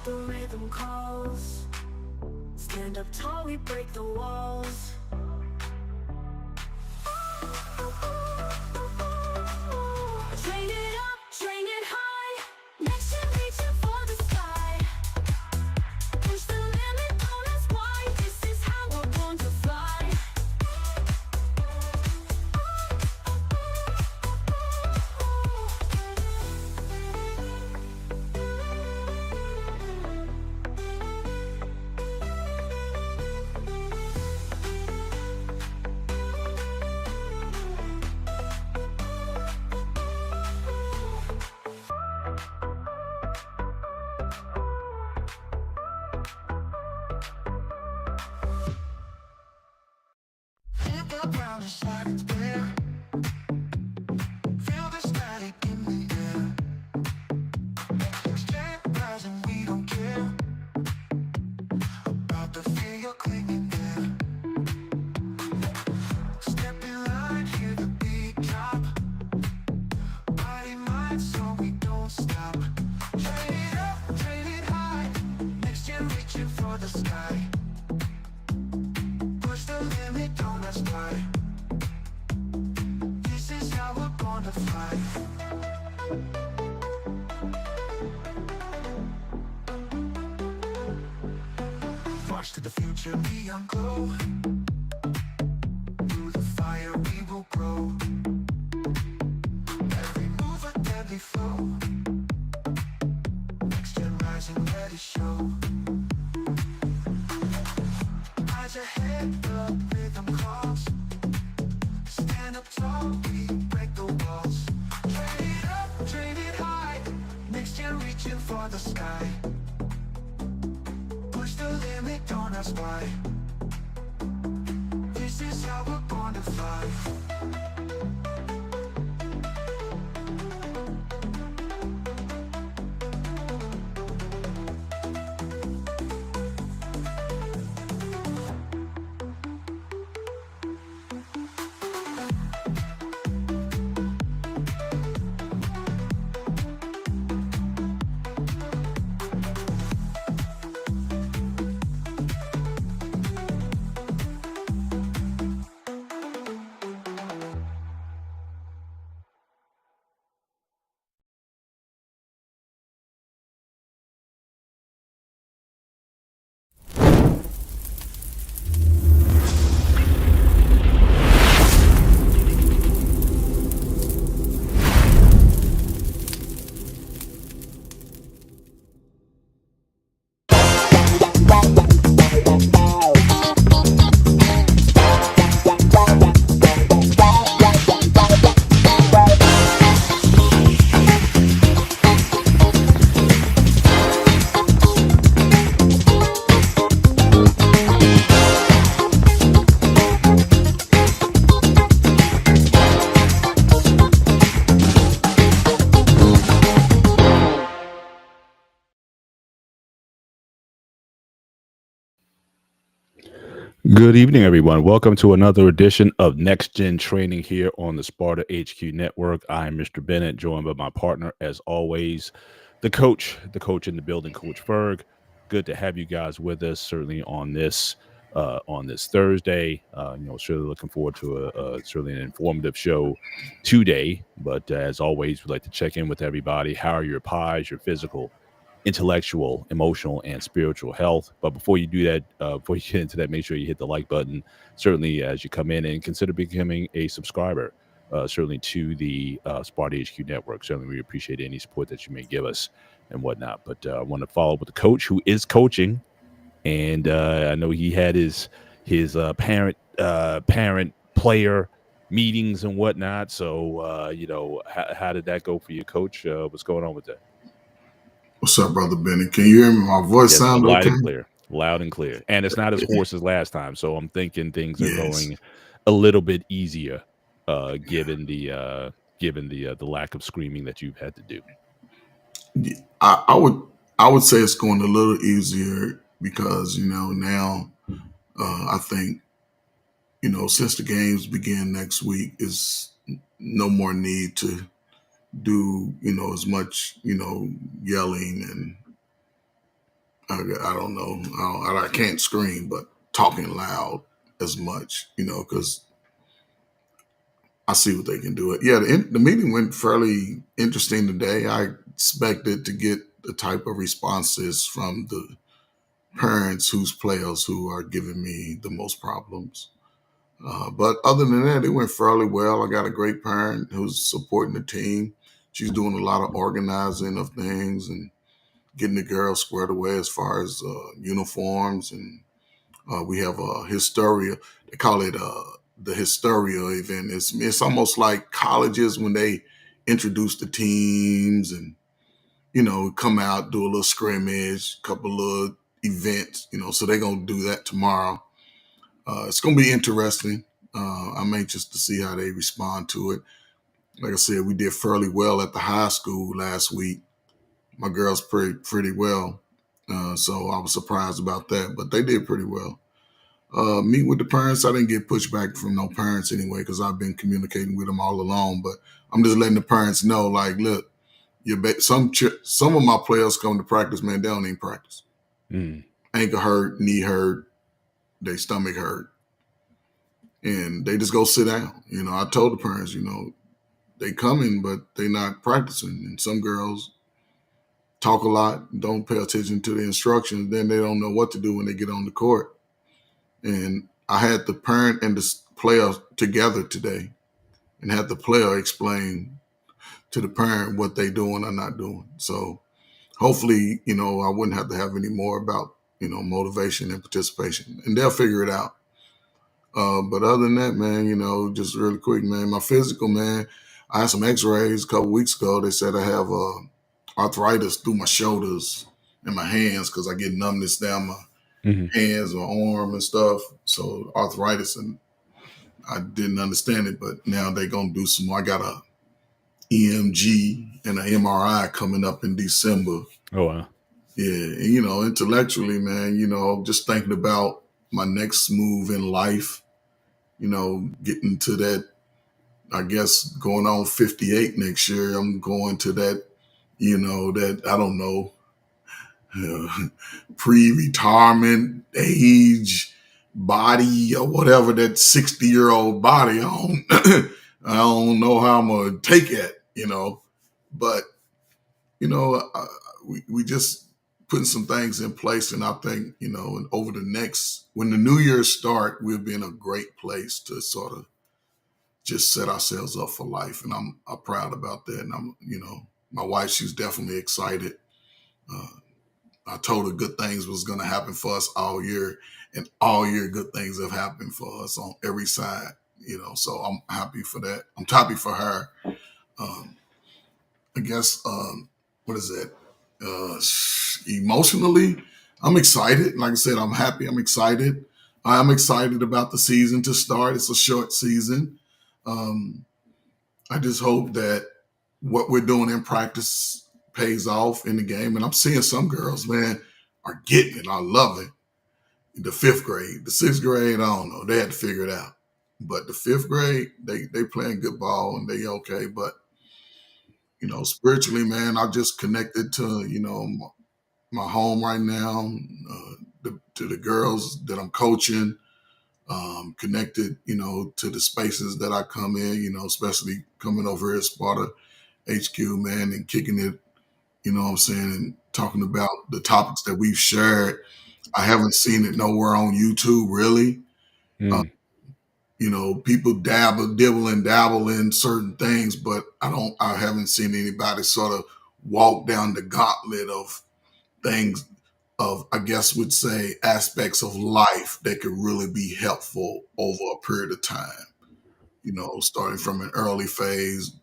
The rhythm calls. Stand up tall, we break the walls. Train it up, train it high. Next gen reaching for the sky. Push the limit, don't ask why. This is how we're born to fly. Hit the ground just like it's there. Feel the static in the air. Exchange rising, we don't care about the fear you're clinging there. Step in line, hear the beat drop. Body, mind, so we don't stop. Train it up, train it high. Next gen reaching for the sky. Push the limit, don't ask why. This is how we're born to fly. March to the future, beyond glow. Through the fire we will grow. Every move a deadly flow. Next gen rising, let it show. Eyes ahead, the rhythm calls. Stand up tall, we break the walls. Train it up, train it high. Next gen reaching for the sky. Push the limit, don't ask why. This is how we're born to fly. Good evening, everyone. Welcome to another edition of Next Gen Training here on the Sparta HQ Network. I'm Mr. Bennett, joined by my partner, as always, the coach in the building, Coach Ferg. Good to have you guys with us, certainly on this Thursday. Certainly looking forward to certainly an informative show today. But as always, we'd like to check in with everybody. How are your pies, your physical, intellectual, emotional, and spiritual health? But before you do that, before you get into that, make sure you hit the like button, certainly as you come in, and consider becoming a subscriber, certainly to the Sparta HQ Network. Certainly, we appreciate any support that you may give us and whatnot. But I want to follow up with the coach who is coaching, and I know he had his parent player meetings and whatnot. So how did that go for you, Coach? What's going on with that? What's up, brother Benny? Can you hear me? My voice Yes, sir. sound Loud okay? and clear. Loud and clear. And it's not as hoarse as last time. So I'm thinking things are Yes. going a little bit easier, given the lack of screaming that you've had to do. I would say it's going a little easier because now I think since the games begin next week is no more need to do as much yelling and I don't know. I can't scream, but talking loud as much, because I see what they can do. It. Yeah, the meeting went fairly interesting today. I expected to get the type of responses from the parents whose players who are giving me the most problems. But other than that, it went fairly well. I got a great parent who's supporting the team. She's doing a lot of organizing of things and getting the girls squared away as far as uniforms. And we have a Hysteria. They call it the Hysteria event. It's almost like colleges when they introduce the teams and come out, do a little scrimmage, couple of events. So they're gonna do that tomorrow. It's gonna be interesting. I'm anxious to see how they respond to it. Like I said, we did fairly well at the high school last week. My girls played pretty well, so I was surprised about that. But they did pretty well. Meet with the parents. I didn't get pushback from no parents anyway because I've been communicating with them all along. But I'm just letting the parents know, like, look, some of my players come to practice, man. They don't even practice. Ankle hurt, knee hurt, their stomach hurt, and they just go sit down. I told the parents, they coming, but they not practicing. And some girls talk a lot, don't pay attention to the instructions. Then they don't know what to do when they get on the court. And I had the parent and the player together today and had the player explain to the parent what they doing or not doing. So hopefully, I wouldn't have to have any more about, motivation and participation. And they'll figure it out. But other than that, man, just really quick, man, my physical, man, I had some x-rays a couple weeks ago. They said I have arthritis through my shoulders and my hands because I get numbness down my hands or arm and stuff. So arthritis, and I didn't understand it, but now they're going to do some more. I got a EMG and an MRI coming up in December. Oh, wow. Yeah. And, intellectually, man, just thinking about my next move in life, getting to that, I guess going on 58 next year, I'm going to that, that, I don't know, pre-retirement age body or whatever, that 60-year-old body. I don't know how I'm going to take it, but, we just putting some things in place. And I think, and over when the new year start, we'll be in a great place to sort of just set ourselves up for life. And I'm proud about that. And my wife, she's definitely excited. I told her good things was going to happen for us all year, and all year good things have happened for us on every side, so I'm happy for that. I'm happy for her. I guess, what is that? Emotionally, I'm excited. Like I said, I'm happy. I'm excited. I'm excited about the season to start. It's a short season. I just hope that what we're doing in practice pays off in the game. And I'm seeing some girls, man, are getting it. I love it. The 5th grade, the 6th grade, I don't know. They had to figure it out. But the 5th grade, they playing good ball and they okay. But, spiritually, man, I just connected to, my home right now, to the girls that I'm coaching, connected, to the spaces that I come in, especially coming over here at Sparta HQ, man, and kicking it, what I'm saying, and talking about the topics that we've shared. I haven't seen it nowhere on YouTube, really. People dibble and dabble in certain things, but I haven't seen anybody sort of walk down the gauntlet of things of, I guess would say, aspects of life that could really be helpful over a period of time, starting from an early phase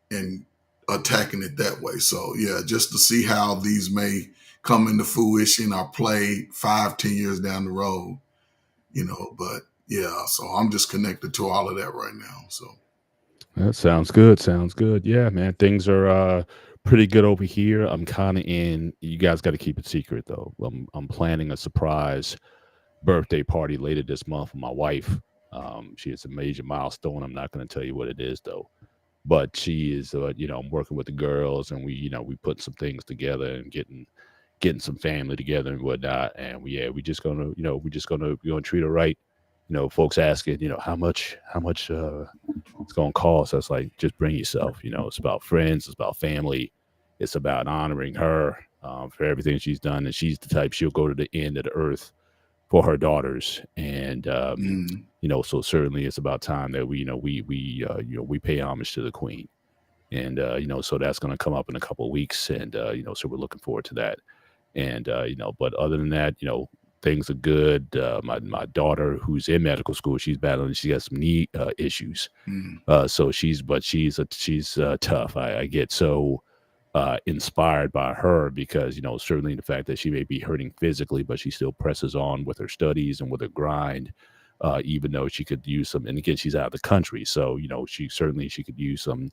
and attacking it that way. So yeah, just to see how these may come into fruition or play 5-10 years down the road, but yeah, so I'm just connected to all of that right now. So that sounds good. Sounds good. Yeah, man. Things are pretty good over here. I'm kind of in. You guys got to keep it secret though. I'm planning a surprise birthday party later this month with my wife. She has a major milestone. I'm not going to tell you what it is though. But she is, I'm working with the girls, and we put some things together and getting getting some family together and whatnot. And we just gonna, we're gonna treat her right. Folks asking, how much it's gonna cost. That's like, just bring yourself. It's about friends, it's about family, it's about honoring her for everything she's done. And she's the type, she'll go to the end of the earth for her daughters. And Mm. so certainly it's about time that we pay homage to the queen. And so that's going to come up in a couple of weeks. And so we're looking forward to that. And but other than that, things are good. My daughter, who's in medical school, she's battling, she got some knee issues. Mm. So she's tough. I get so inspired by her, because certainly the fact that she may be hurting physically, but she still presses on with her studies and with her grind, even though she could use some. And again, she's out of the country, so she could use some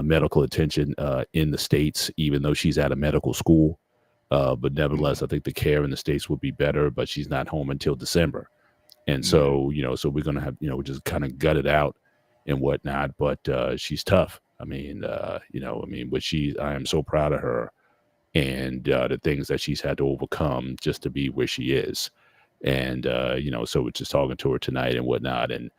medical attention in the States, even though she's at a medical school. But nevertheless, I think the care in the States would be better, but she's not home until December. And so, so we're going to have, just kind of gut it out and whatnot. But she's tough. I mean, I am so proud of her, and the things that she's had to overcome just to be where she is. And, so we're just talking to her tonight and whatnot, and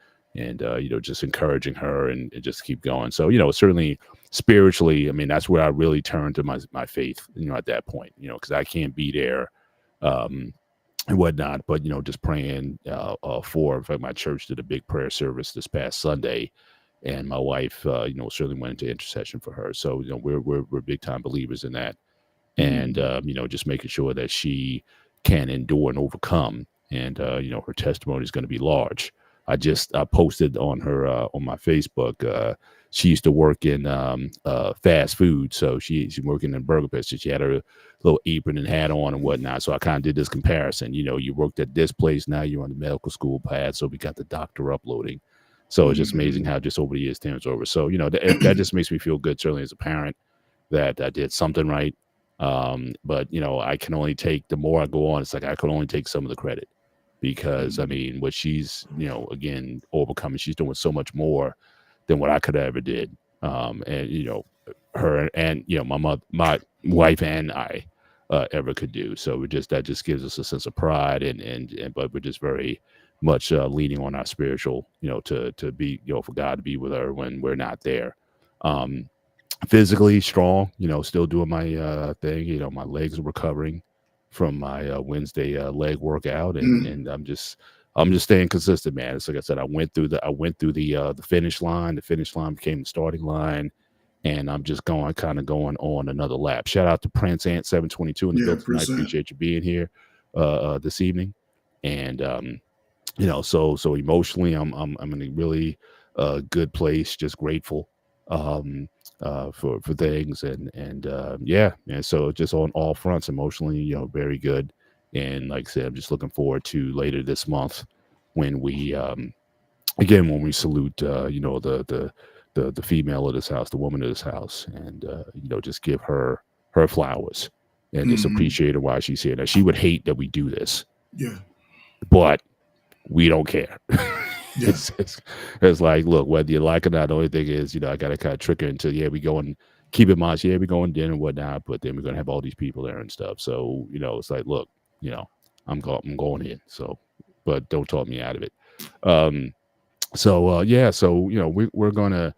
just encouraging her and just keep going. So, certainly spiritually, I mean, that's where I really turn to my faith, at that point, because I can't be there and whatnot, but, just praying for, in fact, my church did a big prayer service this past Sunday, and my wife, certainly went into intercession for her. So, we're big time believers in that. And, just making sure that she can endure and overcome. And, her testimony is going to be large. I posted on her on my Facebook. She used to work in fast food, so she's working in Burger Pit. So she had her little apron and hat on and whatnot. So I kind of did this comparison. You worked at this place, now you're on the medical school path. So we got the doctor uploading. So it's just amazing how just over the years time's over. So that just makes me feel good, certainly as a parent, that I did something right. But I can only take, the more I go on, it's like I can only take some of the credit. Because I mean, what she's, again, overcoming, she's doing so much more than what I could have ever did. And her and my wife and I ever could do. So that just gives us a sense of pride, and but we're just very much leaning on our spiritual, to be, for God to be with her when we're not there. Physically strong, still doing my thing. My legs are recovering from my Wednesday leg workout, and I'm just staying consistent, man. It's like I said, I went through the finish line. The finish line became the starting line, and I'm just going on another lap. Shout out to Prince Ant 722 in the building tonight. Appreciate you being here this evening. And so emotionally, I'm in a really good place. Just grateful for things, and so just on all fronts, emotionally, very good. And like I said, I'm just looking forward to later this month when we salute the female of this house, the woman of this house, and just give her flowers and just appreciate her while she's here. Now, she would hate that we do this, but we don't care. Yeah. It's like, look, whether you like it or not, the only thing is, I got to kind of trick her into, we going, keep in mind, we're going dinner and whatnot, but then we're going to have all these people there and stuff. So, it's like, look, I'm going in. So, but don't talk me out of it. We're going to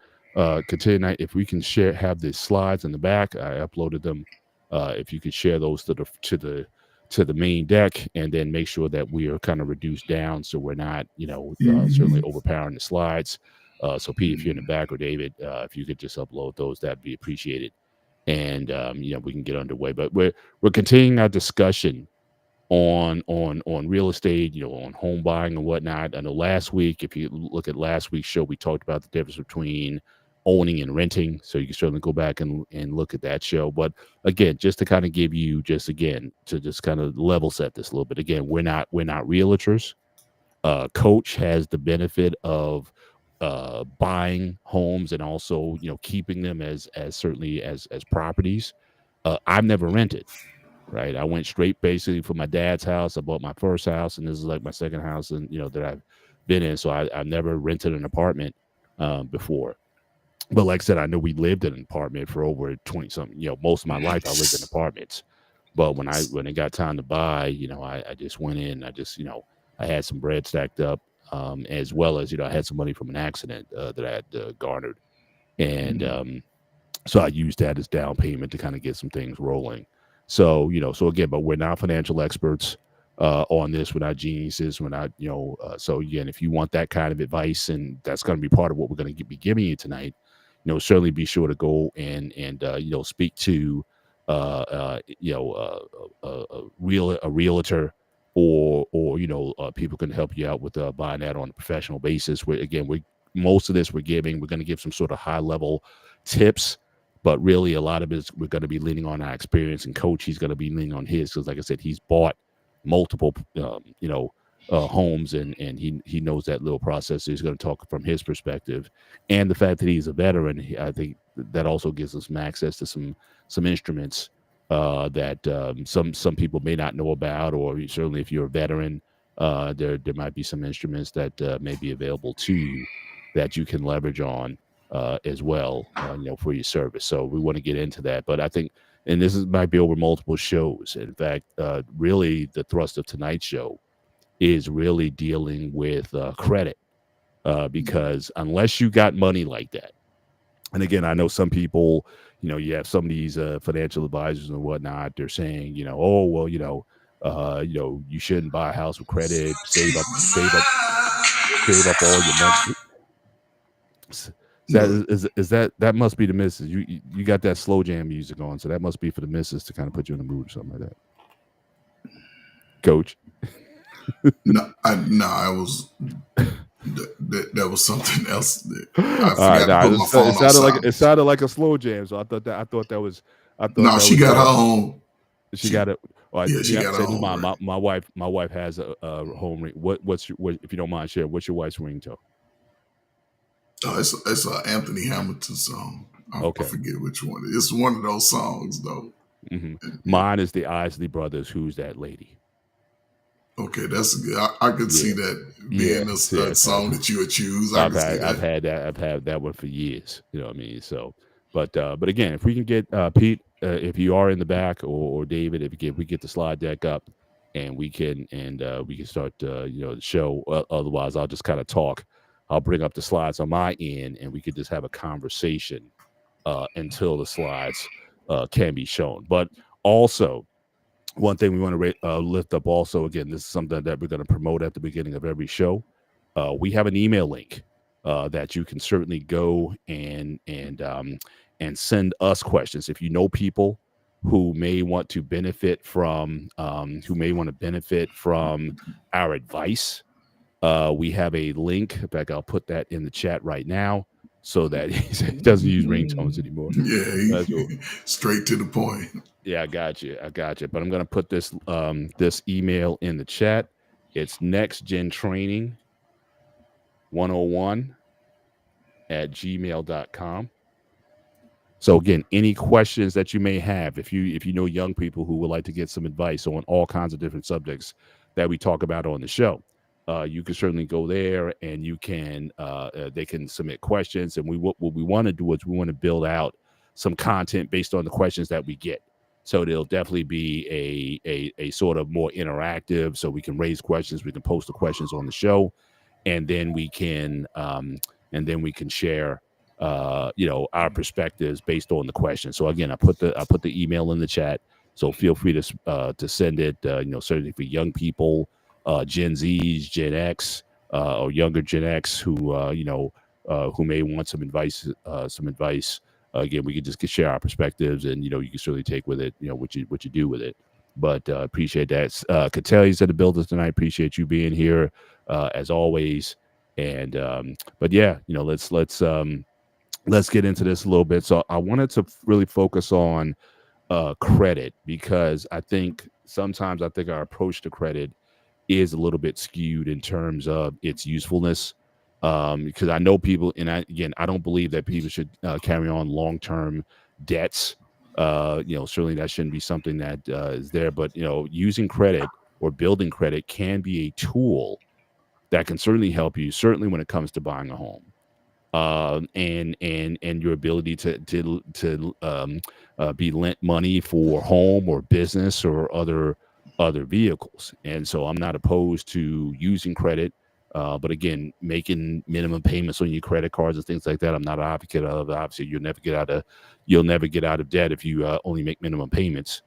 continue tonight. If we can have the slides in the back, I uploaded them. If you could share those to the main deck, and then make sure that we are kind of reduced down, so we're not, certainly overpowering the slides. So Pete, if you're in the back, or David, if you could just upload those, that'd be appreciated. And we can get underway. But we're continuing our discussion on real estate, on home buying and whatnot. I know last week, if you look at last week's show, we talked about the difference between owning and renting. So you can certainly go back and look at that show. But again, just to kind of give you, to just kind of level set this a little bit. Again, we're not realtors. Coach has the benefit of buying homes and also, keeping them as certainly as properties. I've never rented, right? I went straight basically from my dad's house. I bought my first house, and this is like my second house, and that I've been in. So I've never rented an apartment before. But like I said, I know we lived in an apartment for over 20 something, most of my life I lived in apartments. But when it got time to buy, I just went in. I had some bread stacked up, as well as I had some money from an accident that I had garnered, and so I used that as down payment to kind of get some things rolling. So so again, but we're not financial experts on this. We're not geniuses. We're not So again, if you want that kind of advice, and that's going to be part of what we're going to be giving you tonight, certainly be sure to go and speak to a realtor, or people can help you out with buying that on a professional basis. Where again, most of this we're going to give some sort of high level tips, but really a lot of it we're going to be leaning on our experience, and Coach, he's going to be leaning on his, because like I said, he's bought multiple homes, and he knows that little process. So he's going to talk from his perspective, and the fact that he's a veteran, I think that also gives us some access to some instruments that some people may not know about, or certainly if you're a veteran, there might be some instruments that may be available to you that you can leverage on as well, for your service. So we want to get into that, but I think, and might be over multiple shows. In fact, really the thrust of tonight's show is really dealing with credit, because unless you got money like that, and again, I know some people, you have some of these financial advisors and whatnot, they're saying, oh, well, you shouldn't buy a house with credit, save up all your money. That must be the missus. You got that slow jam music on, so that must be for the missus to kind of put you in the mood or something like that. Coach. I was that was something else. I forgot to put my phone it sounded like a slow jam, so I thought that was. No, she got her own. She got it. Oh, yeah, she got her own. My wife has a home ring. What's if you don't mind sharing, what's your wife's ringtone? Oh, it's an Anthony Hamilton song. I forget which one. It's one of those songs though. Mm-hmm. Mine is the Isley Brothers. Who's that lady? Okay, that's good. I could see that being a song that you would choose. I've had that one for years. You know what I mean? So, but again, if we can get Pete, if you are in the back, or David, if we get the slide deck up, and we can start the show. Otherwise, I'll just kind of talk. I'll bring up the slides on my end, and we could just have a conversation until the slides can be shown. But also, one thing we want to lift up also, again, this is something that we're going to promote at the beginning of every show. We have an email link that you can certainly go and send us questions. If you know people who may want to benefit from our advice, we have a link. In fact, I'll put that in the chat right now, so that he doesn't use ringtones anymore. Yeah, straight to the point. Yeah, I got you. But I'm going to put this email in the chat. It's nextgentraining101@gmail.com. So again, any questions that you may have, if you know young people who would like to get some advice on all kinds of different subjects that we talk about on the show, you can certainly go there, and you can they can submit questions. And what we want to do is we want to build out some content based on the questions that we get. So there'll definitely be a sort of more interactive, so we can raise questions, we can post the questions on the show, and then we can share our perspectives based on the questions. So again, I put the email in the chat, so feel free to send it. Certainly for young people, Gen Zs, Gen X, or younger Gen X who may want some advice. Again, we can just share our perspectives, and you can certainly take with it what you do with it. But appreciate that. Catelli's at the building tonight. Appreciate you being here as always. And but yeah, let's get into this a little bit. So I wanted to really focus on credit, because I think sometimes our approach to credit is a little bit skewed in terms of its usefulness. Because I know people, and I don't believe that people should carry on long-term debts. Certainly that shouldn't be something that is there. But using credit or building credit can be a tool that can certainly help you. Certainly when it comes to buying a home, and your ability to be lent money for home or business or other vehicles. And so I'm not opposed to using credit, but again, making minimum payments on your credit cards and things like that, I'm not an advocate of. Obviously, you'll never get out of debt if you only make minimum payments.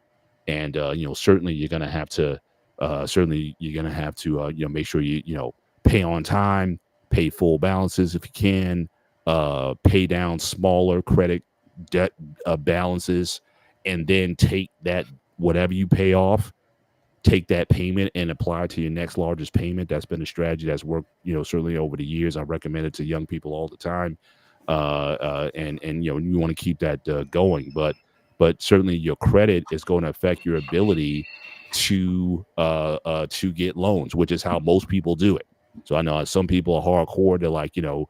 And certainly you're gonna have to make sure you pay on time, pay full balances if you can, pay down smaller credit debt balances, and then take that whatever you pay off, take that payment and apply it to your next largest payment. That's been a strategy that's worked, certainly over the years. I recommend it to young people all the time, and you want to keep that going. But certainly your credit is going to affect your ability to get loans, which is how most people do it. So I know some people are hardcore. They're like, you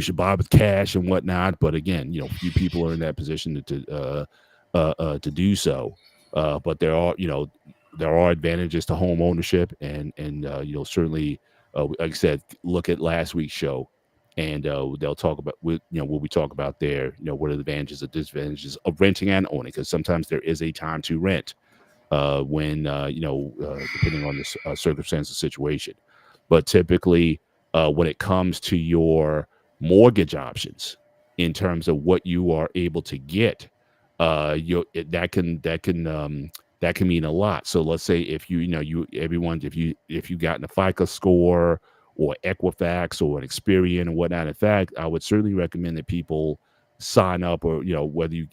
should buy with cash and whatnot. But again, few people are in that position to do so. But there are advantages to home ownership, and certainly, like I said, look at last week's show, and they'll talk about what we talk about there. What are the advantages and disadvantages of renting and owning? Because sometimes there is a time to rent when depending on the circumstance of situation. But typically, when it comes to your mortgage options, in terms of what you are able to get, that can mean a lot. So let's say if you gotten a FICO score or Equifax or an Experian and whatnot. In fact, I would certainly recommend that people sign up, or whether you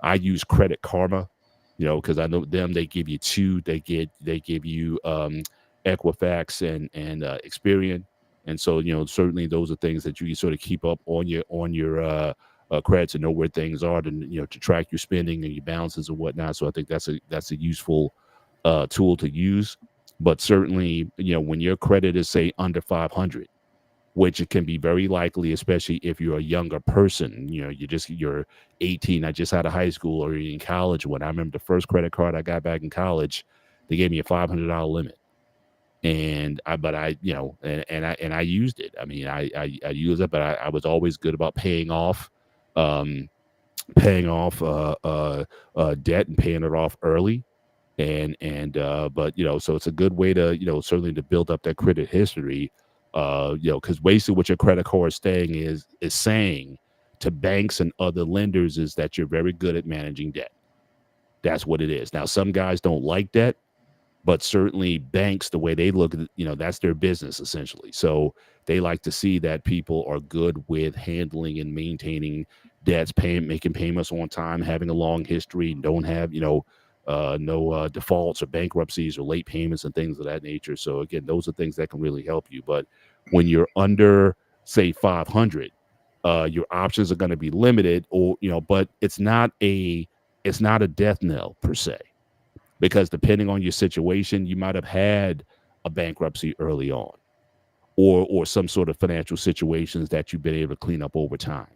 I use Credit Karma, because I know them. They give you they give you Equifax and Experian, and so certainly those are things that you can sort of keep up on your credit, to know where things are, to track your spending and your balances and whatnot. So I think that's a useful tool to use. But certainly, when your credit is, say, under 500, which it can be very likely, especially if you're a younger person, you're 18, I just out of high school, or you're in college. When I remember the first credit card I got back in college, they gave me a $500 limit. And I used it. I mean, I used it, but I was always good about paying off debt and paying it off early. But so it's a good way to, certainly to build up that credit history, because basically what your credit card is saying to banks and other lenders is that you're very good at managing debt. That's what it is. Now, some guys don't like debt, but certainly banks, the way they look at it, that's their business essentially. So they like to see that people are good with handling and maintaining debts, making payments on time, having a long history, don't have, no defaults or bankruptcies or late payments and things of that nature. So again, those are things that can really help you. But when you're under, say, 500, your options are going to be limited, or but it's not a death knell per se, because depending on your situation, you might have had a bankruptcy early on, or some sort of financial situations that you've been able to clean up over time.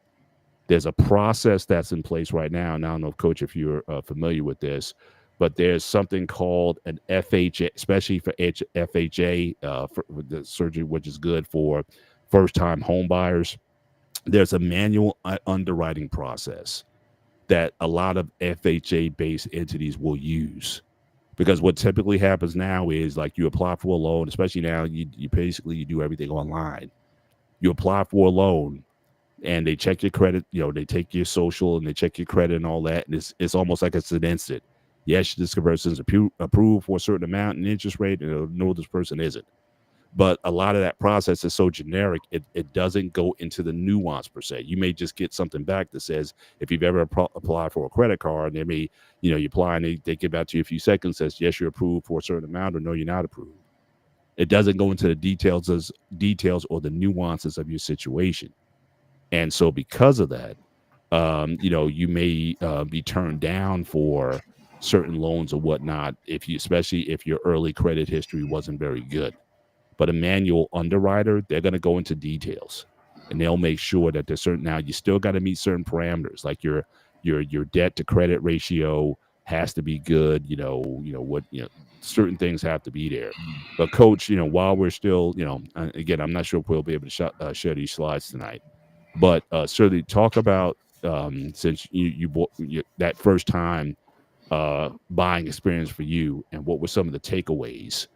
There's a process that's in place right now, and I don't know, Coach, if you're familiar with this, but there's something called an FHA, especially for FHA, for the surgery, which is good for first-time home buyers. There's a manual underwriting process that a lot of FHA-based entities will use. Because what typically happens now is, like, you apply for a loan, especially now, you do everything online. You apply for a loan, and they check your credit, they take your social and they check your credit and all that. And it's almost like it's an instant. Yes, this person's approved for a certain amount and interest rate, and no, this person isn't. But a lot of that process is so generic, it doesn't go into the nuance per se. You may just get something back that says, if you've ever applied for a credit card, they may, you apply and they get back to you a few seconds, says, yes, you're approved for a certain amount, or no, you're not approved. It doesn't go into the details or the nuances of your situation. And so because of that, you may be turned down for certain loans or whatnot, especially if your early credit history wasn't very good. But a manual underwriter, they're going to go into details, and they'll make sure that there's certain. Now, you still got to meet certain parameters, like your debt to credit ratio has to be good. Certain things have to be there. But Coach, while we're still, again, I'm not sure if we'll be able to share these slides tonight, but certainly talk about since you bought that first time buying experience for you, and what were some of the takeaways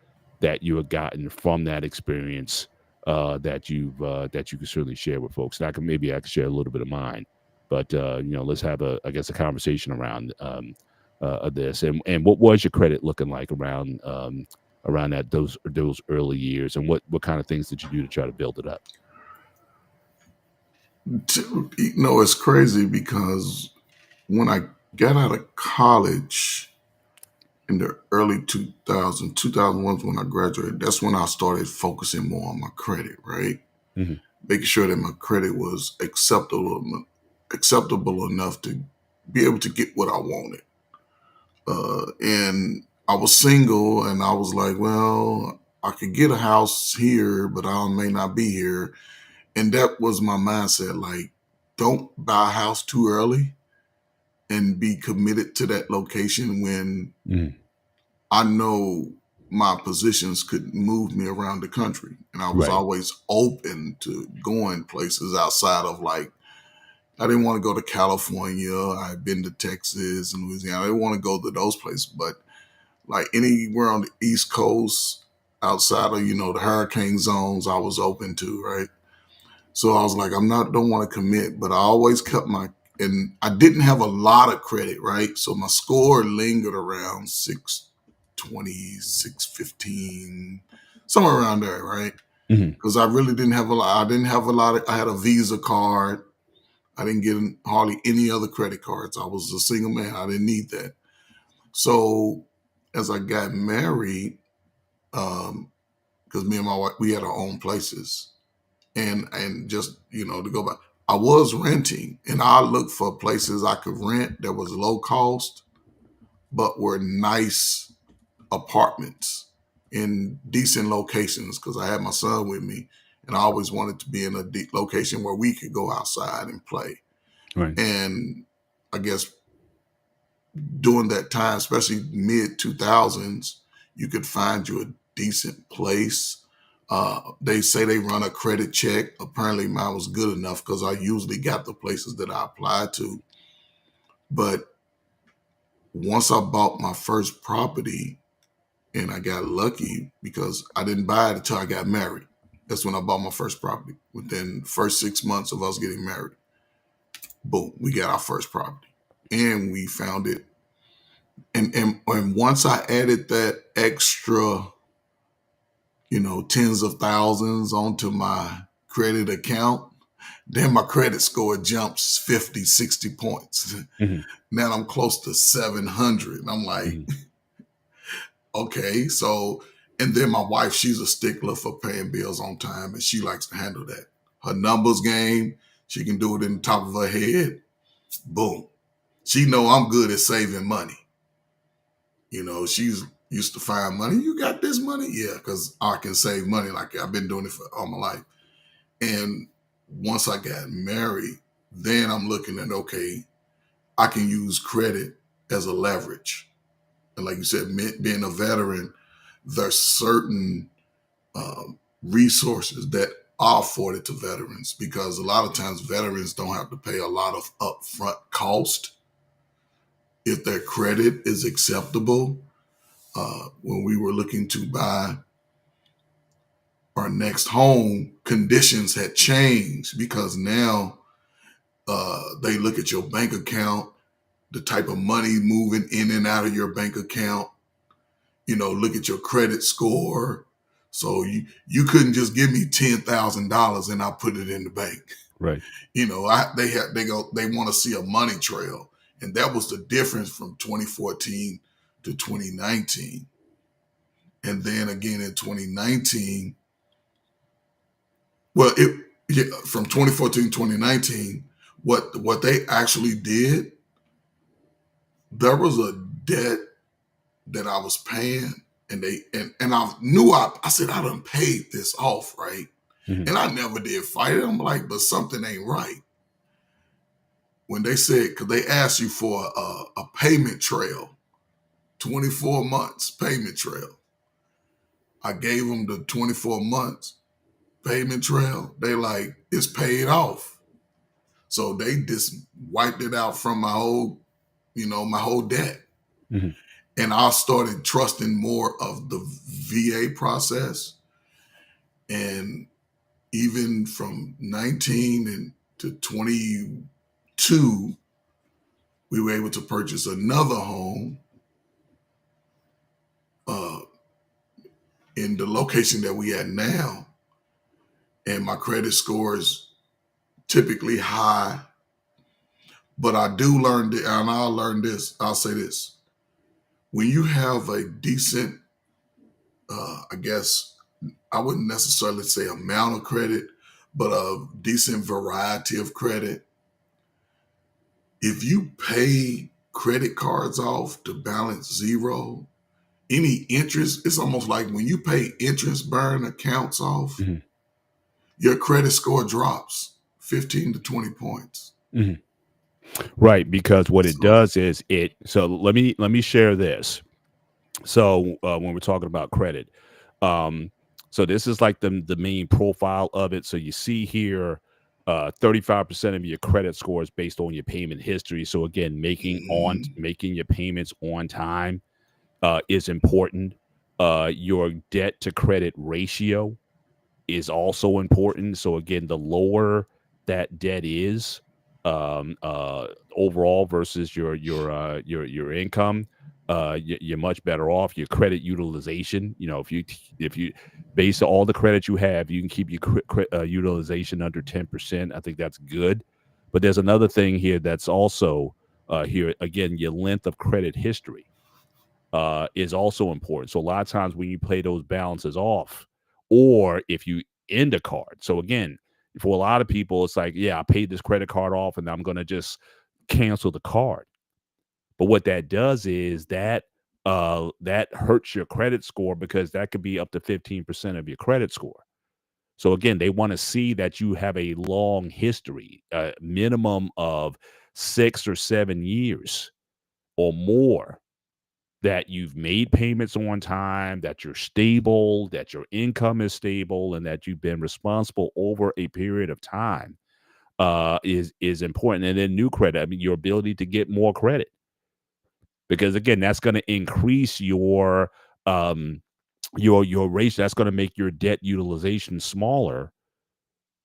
that you have gotten from that experience that you can certainly share with folks? And I can share a little bit of mine, but let's have a conversation around this. And what was your credit looking like around that those early years, and what kind of things did you do to try to build it up? It's crazy because when I got out of college in the early 2001 is when I graduated. That's when I started focusing more on my credit, right? Mm-hmm. Making sure that my credit was acceptable enough to be able to get what I wanted. And I was single, and I was like, well, I could get a house here, but I may not be here. And that was my mindset. Like, don't buy a house too early and be committed to that location when I know my positions could move me around the country. And I was Right. always open to going places outside of, like, I didn't want to go to California. I've been to Texas and Louisiana. I didn't want to go to those places, but like anywhere on the East Coast outside of, the hurricane zones, I was open to, right? So I was like, don't want to commit, but I always kept and I didn't have a lot of credit, right? So my score lingered around 620, 615, somewhere around there, right? Mm-hmm. Because I really didn't have a lot. I had a Visa card. I didn't get hardly any other credit cards. I was a single man. I didn't need that. So as I got married, because me and my wife, we had our own places. And just, to go back, I was renting, and I looked for places I could rent that was low cost, but were nice apartments in decent locations, because I had my son with me, and I always wanted to be in a deep location where we could go outside and play. Right. And I guess during that time, especially mid 2000s, you could find you a decent place. They say they run a credit check. Apparently mine was good enough because I usually got the places that I applied to. But once I bought my first property, and I got lucky because I didn't buy it until I got married. That's when I bought my first property. Within the first 6 months of us getting married, boom, we got our first property. And we found it. And once I added that extra, tens of thousands onto my credit account, then my credit score jumps 50, 60 points. Mm-hmm. Now I'm close to 700. And I'm like, okay, so, and then my wife, she's a stickler for paying bills on time, and she likes to handle that. Her numbers game, she can do it in the top of her head. Boom. She know I'm good at saving money. She's used to find money. You got this money? Yeah, because I can save money. Like, I've been doing it for all my life. And once I got married, then I'm looking at, okay, I can use credit as a leverage. And like you said, being a veteran, there's certain resources that are afforded to veterans, because a lot of times veterans don't have to pay a lot of upfront cost if their credit is acceptable. When we were looking to buy our next home, conditions had changed, because now they look at your bank account, the type of money moving in and out of your bank account, look at your credit score. So you couldn't just give me $10,000 and I put it in the bank. Right. They want to see a money trail. And that was the difference from 2014 to 2019. And then again in 2019, from 2014 to 2019, what they actually did, there was a debt that I was paying, and I knew I said, I done paid this off, right? Mm-hmm. And I never did fight it. I'm like, but something ain't right. When they said, because they asked you for a payment trail, 24 months payment trail. I gave them the 24 months payment trail. They like, it's paid off. So they just wiped it out from my whole debt. Mhm. And I started trusting more of the VA process. And even from 19 and to 22, we were able to purchase another home in the location that we at now. And my credit score is typically high. But I do learn, and I'll say this. When you have a decent, I guess, I wouldn't necessarily say amount of credit, but a decent variety of credit, if you pay credit cards off to balance zero, any interest, it's almost like when you pay interest bearing accounts off, Mhm. your credit score drops 15 to 20 points. Mhm. Right, because what it So, does is so let me share this. So when we're talking about credit, um, so this is like the main profile of it. So you see here, 35% of your credit score is based on your payment history. So again, mhm, making your payments on time is important. Your debt to credit ratio is also important. So again, the lower that debt is overall versus your income, you're much better off. Your credit utilization, if you base all the credit you have, you can keep your utilization under 10%. I think that's good. But there's another thing here that's also here again, your length of credit history is also important. So a lot of times when you pay those balances off, or if you end a card. So again, for a lot of people, it's like, yeah, I paid this credit card off, and I'm gonna just cancel the card. But what that does is that hurts your credit score because that could be up to 15% of your credit score. So again, they want to see that you have a long history, minimum of 6 or 7 years or more, that you've made payments on time, that you're stable, that your income is stable, and that you've been responsible over a period of time is important. And then new credit, I mean, your ability to get more credit, because again, that's going to increase um your ratio. That's going to make your debt utilization smaller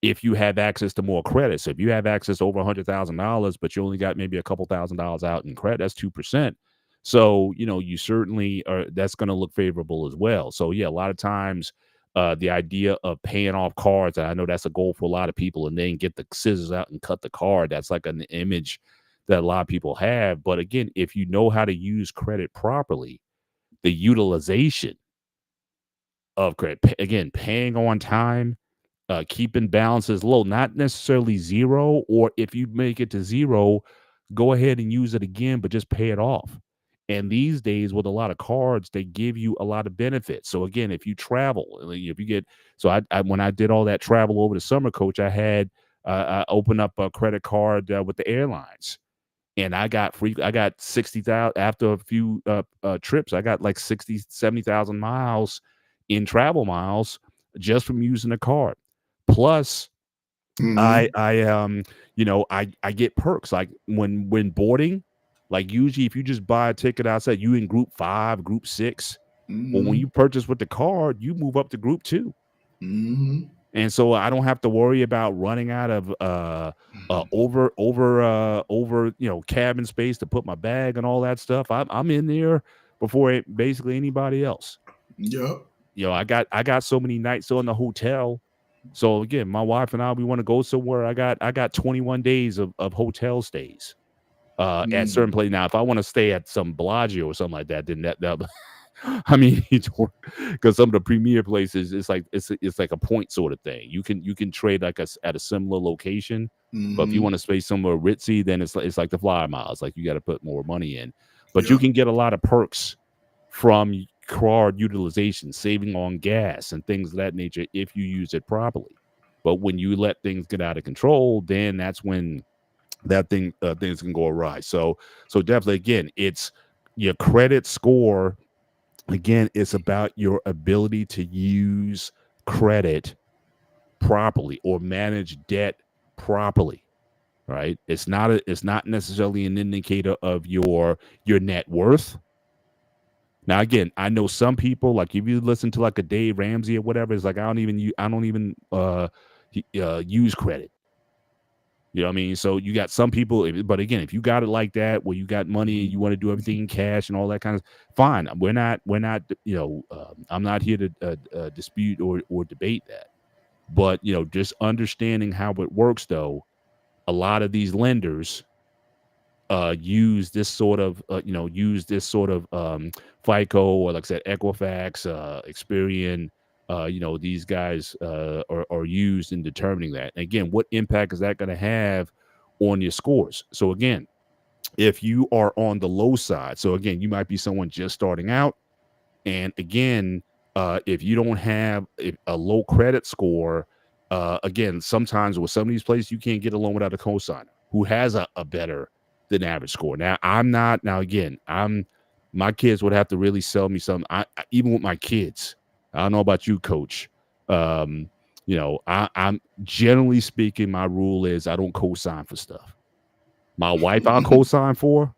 if you have access to more credit. So if you have access to over $100,000, but you only got maybe a couple $1,000s out in credit, that's 2%. So, you certainly are, that's going to look favorable as well. So yeah, a lot of times, the idea of paying off cards, and I know that's a goal for a lot of people, and then get the scissors out and cut the card. That's like an image that a lot of people have. But again, if you know how to use credit properly, the utilization of credit, again, paying on time, keeping balances low, not necessarily zero, or if you make it to zero, go ahead and use it again, but just pay it off. And these days, with a lot of cards, they give you a lot of benefits. So again, if you travel, like, if you get, so I when I did all that travel over the summer, coach, I opened up a credit card with the airlines, and I got free. I got 60,000 after a few trips. I got like 60, 70,000 miles in travel miles just from using the card. Plus, I mhm, I I get perks like when boarding. Like usually, if you just buy a ticket outside, you in group 5, group 6. Well, when mhm, you purchase with the card, you move up to group 2. mhm, And so I don't have to worry about running out of over cabin space to put my bag and all that stuff. I'm in there before basically anybody else. yep. I got so many nights on the hotel. So again, my wife and I, we want to go somewhere. I got 21 days of hotel stays at certain Mm, places. Now, if I want to stay at some Bellagio or something like that, then that I mean, because some of the premier places, it's like a point sort of thing. You can trade like at a similar location, but if you mhm, want to stay somewhere ritzy, then it's like the flyer miles. Like you got to put more money in, but you yep. can get a lot of perks from card utilization, saving on gas and things of that nature if you use it properly. But when you let things get out of control, then that's when things can go awry. So definitely, again, it's your credit score. Again, it's about your ability to use credit properly or manage debt properly. right? It's not necessarily an indicator of your net worth. Now, again, I know some people, like if you listen to like a Dave Ramsey or whatever, it's like I don't even use credit. You know what I mean? So you got some people, but again, if you got it like that, where you got money and you want to do everything in cash and all that kind of, fine. We're not, I'm not here to dispute or debate that. But just understanding how it works, though, a lot of these lenders use this sort of FICO, or like I said, Equifax, Experian. These guys are used in determining that. And again, what impact is that going to have on your scores? So again, if you are on the low side, so again, you might be someone just starting out, and again, if you don't have a low credit score, again, sometimes with some of these places, you can't get a loan without a cosigner who has a better than average score. Now, my kids would have to really sell me something. Even with my kids, I don't know about you, Coach. I'm generally speaking, my rule is I don't co-sign for stuff. My wife, I'll co-sign for.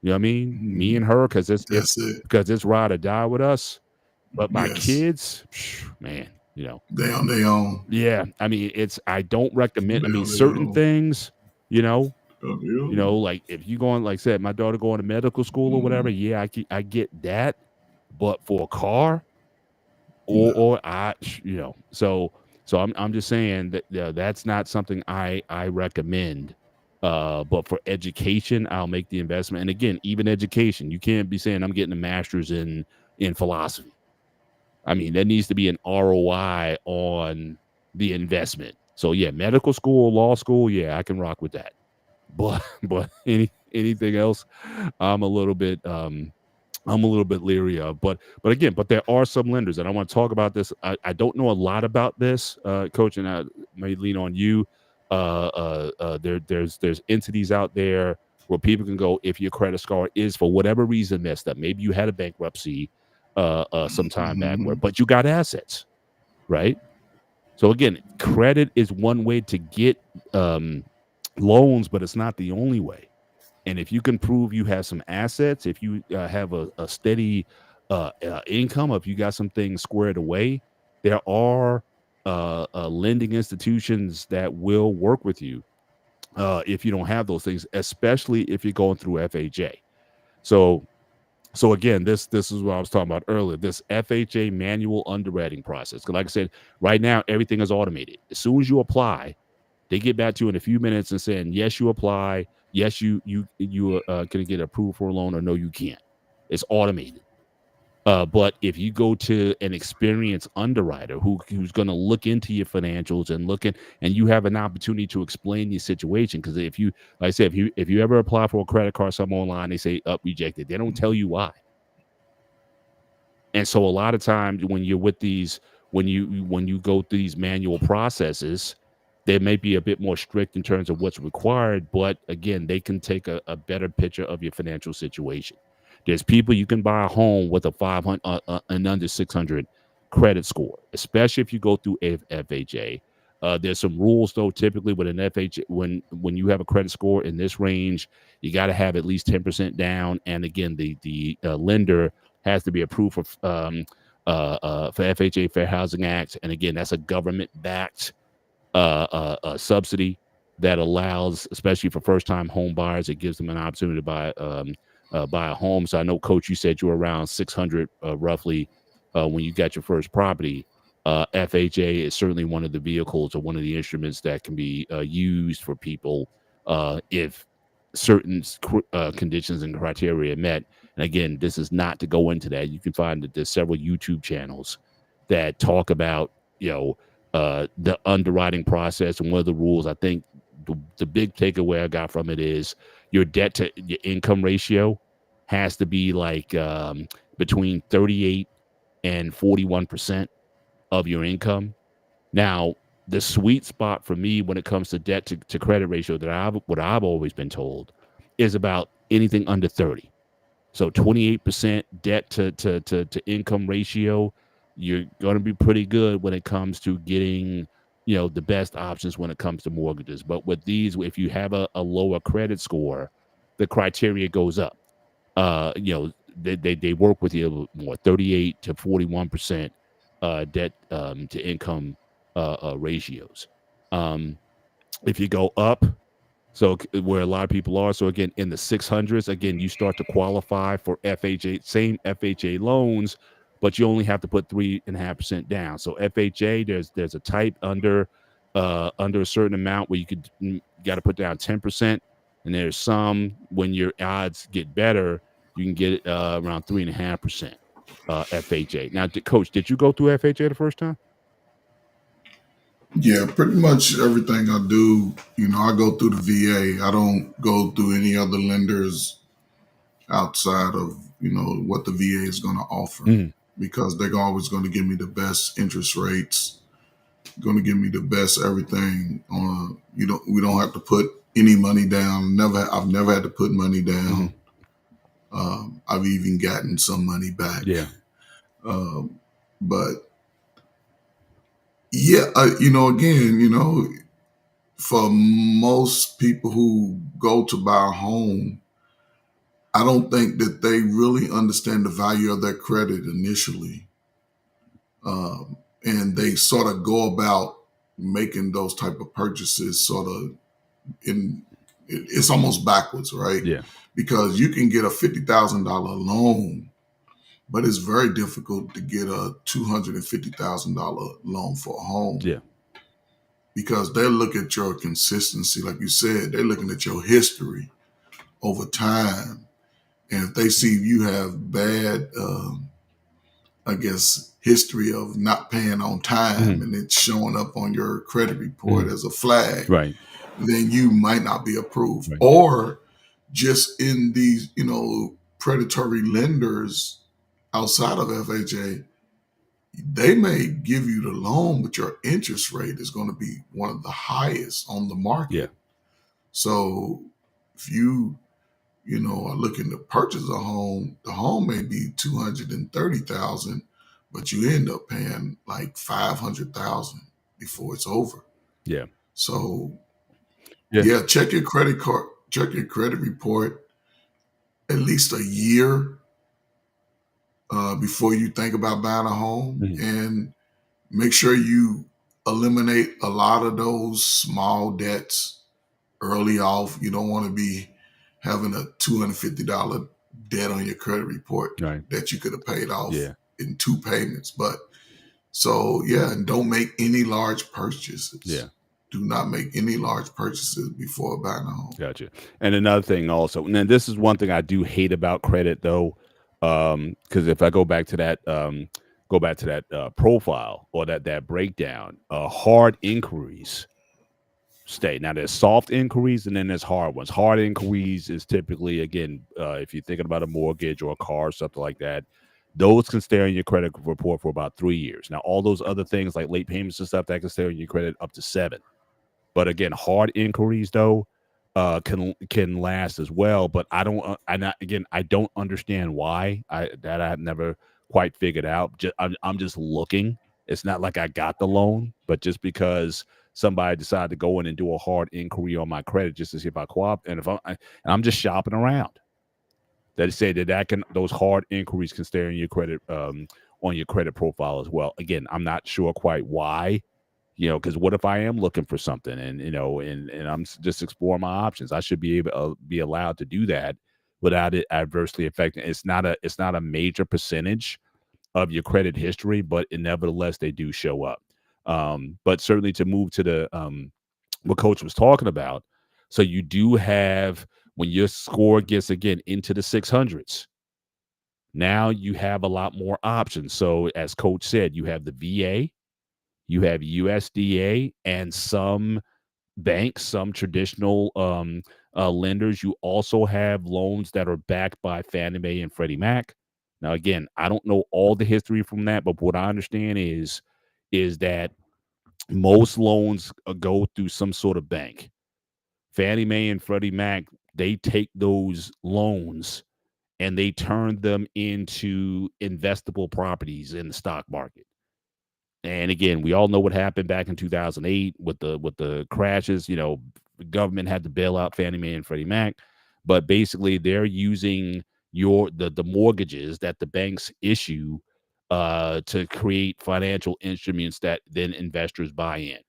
You know what I mean? Me and her, because it's ride or die with us. But my kids, man, they on their own. Yeah, I mean, I don't recommend. I mean, certain things, like if you going, like I said, my daughter going to medical school or whatever. Yeah, I get that, but for a car, or so I'm just saying that that's not something I recommend. But for education, I'll make the investment. And again, even education, you can't be saying I'm getting a master's in philosophy. I mean, there needs to be an ROI on the investment. So yeah, medical school, law school, yeah, I can rock with that. But anything else, I'm a little bit leery of. But again, there are some lenders, and I want to talk about this. I don't know a lot about this, Coach, and I may lean on you. There's entities out there where people can go if your credit score is for whatever reason messed up. Maybe you had a bankruptcy some time back, but you got assets, right? So again, credit is one way to get loans, but it's not the only way. And if you can prove you have some assets, if you have a steady income, if you got some things squared away, there are lending institutions that will work with you if you don't have those things, especially if you're going through FHA. So again, this is what I was talking about earlier, this FHA manual underwriting process. Because like I said, right now, everything is automated. As soon as you apply, they get back to you in a few minutes and saying, yes, you apply. Yes, you can get approved for a loan, or no, you can't. It's automated. But if you go to an experienced underwriter who's going to look into your financials and you have an opportunity to explain your situation, because if you, like I said, if you ever apply for a credit card, something online, they say rejected. They don't tell you why. And so a lot of times when you're with these, when you go through these manual processes, they may be a bit more strict in terms of what's required, but again, they can take a better picture of your financial situation. There's people you can buy a home with a 500 and under 600 credit score, especially if you go through FHA. There's some rules though. Typically, with an FHA, when you have a credit score in this range, you got to have at least 10% down. And again, the lender has to be approved for FHA Fair Housing Act. And again, that's a government-backed subsidy that allows, especially for first-time home buyers, it gives them an opportunity to buy a home. So I know, Coach, you said you were around 600 roughly when you got your first property. FHA is certainly one of the vehicles or one of the instruments that can be used for people if certain conditions and criteria are met. And again, this is not to go into that. You can find that there's several YouTube channels that talk about the underwriting process and one of the rules. I think the big takeaway I got from it is your debt to your income ratio has to be like between 38 and 41% of your income. Now, the sweet spot for me when it comes to debt to credit ratio what I've always been told is about anything under 30. So 28% debt to income ratio, you're going to be pretty good when it comes to getting the best options when it comes to mortgages. But with these, if you have a lower credit score, the criteria goes up. They work with you a little more, 38 to 41% debt to income ratios. Um, if you go up, so where a lot of people are, so again in the 600s, again you start to qualify for FHA, same FHA loans, but you only have to put 3.5% down. So FHA, there's a type under a certain amount where you got to put down 10%, and there's some when your odds get better, you can get around 3.5% FHA. Now, Coach, did you go through FHA the first time? Yeah, pretty much everything I do, I go through the VA. I don't go through any other lenders outside of, what the VA is going to offer, Mhm. because they're always going to give me the best interest rates, going to give me the best everything. We don't have to put any money down. I've never had to put money down. I've even gotten some money back. Yeah. But yeah, again, for most people who go to buy a home, I don't think that they really understand the value of their credit initially. And they sort of go about making those type of purchases sort of it's almost backwards, right? Yeah. Because you can get a $50,000 loan, but it's very difficult to get a $250,000 loan for a home. Yeah. Because they look at your consistency, like you said, they're looking at your history over time. And if they see you have bad, history of not paying on time, and it's showing up on your credit report as a flag, Right. then you might not be approved. Right. Or just in these, predatory lenders outside of FHA, they may give you the loan, but your interest rate is going to be one of the highest on the market. Yeah. So if you, are looking to purchase a home, the home may be $230,000, but you end up paying like $500,000 before it's over. Yeah. So Yeah. check your credit report at least a year before you think about buying a home, and make sure you eliminate a lot of those small debts early off. You don't want to be having a $250 debt on your credit report that you could have paid off in 2 payments. But and don't make any large purchases. Yeah. Do not make any large purchases before buying a home. Gotcha. And another thing also, and then this is one thing I do hate about credit though, because if I go back to that profile or that breakdown, hard inquiries stay. Now there's soft inquiries and then there's hard ones. Hard inquiries is typically, again, if you're thinking about a mortgage or a car or something like that, those can stay on your credit report for about 3 years. Now all those other things like late payments and stuff, that can stay on your credit up to 7. But again, hard inquiries though can last as well. But I don't understand why. I've never quite figured out. I'm just looking. It's not like I got the loan, but just because somebody decided to go in and do a hard inquiry on my credit just to see if I qualify, and I'm just shopping around. They say those hard inquiries can stay on your credit on your credit profile as well. Again, I'm not sure quite why. Because what if I am looking for something and I'm just exploring my options? I should be able to be allowed to do that without it adversely affecting. It's not a major percentage of your credit history, but nevertheless they do show up. But certainly to move to the what Coach was talking about. So you do have, when your score gets again into the 600s, now you have a lot more options. So as Coach said, you have the VA. You have USDA and some banks, some traditional lenders. You also have loans that are backed by Fannie Mae and Freddie Mac. Now, again, I don't know all the history from that, but what I understand is that most loans go through some sort of bank. Fannie Mae and Freddie Mac, they take those loans and they turn them into investable properties in the stock market. And again, we all know what happened back in 2008 with the crashes. The government had to bail out Fannie Mae and Freddie Mac, but basically they're using the mortgages that the banks issue to create financial instruments that then investors buy in.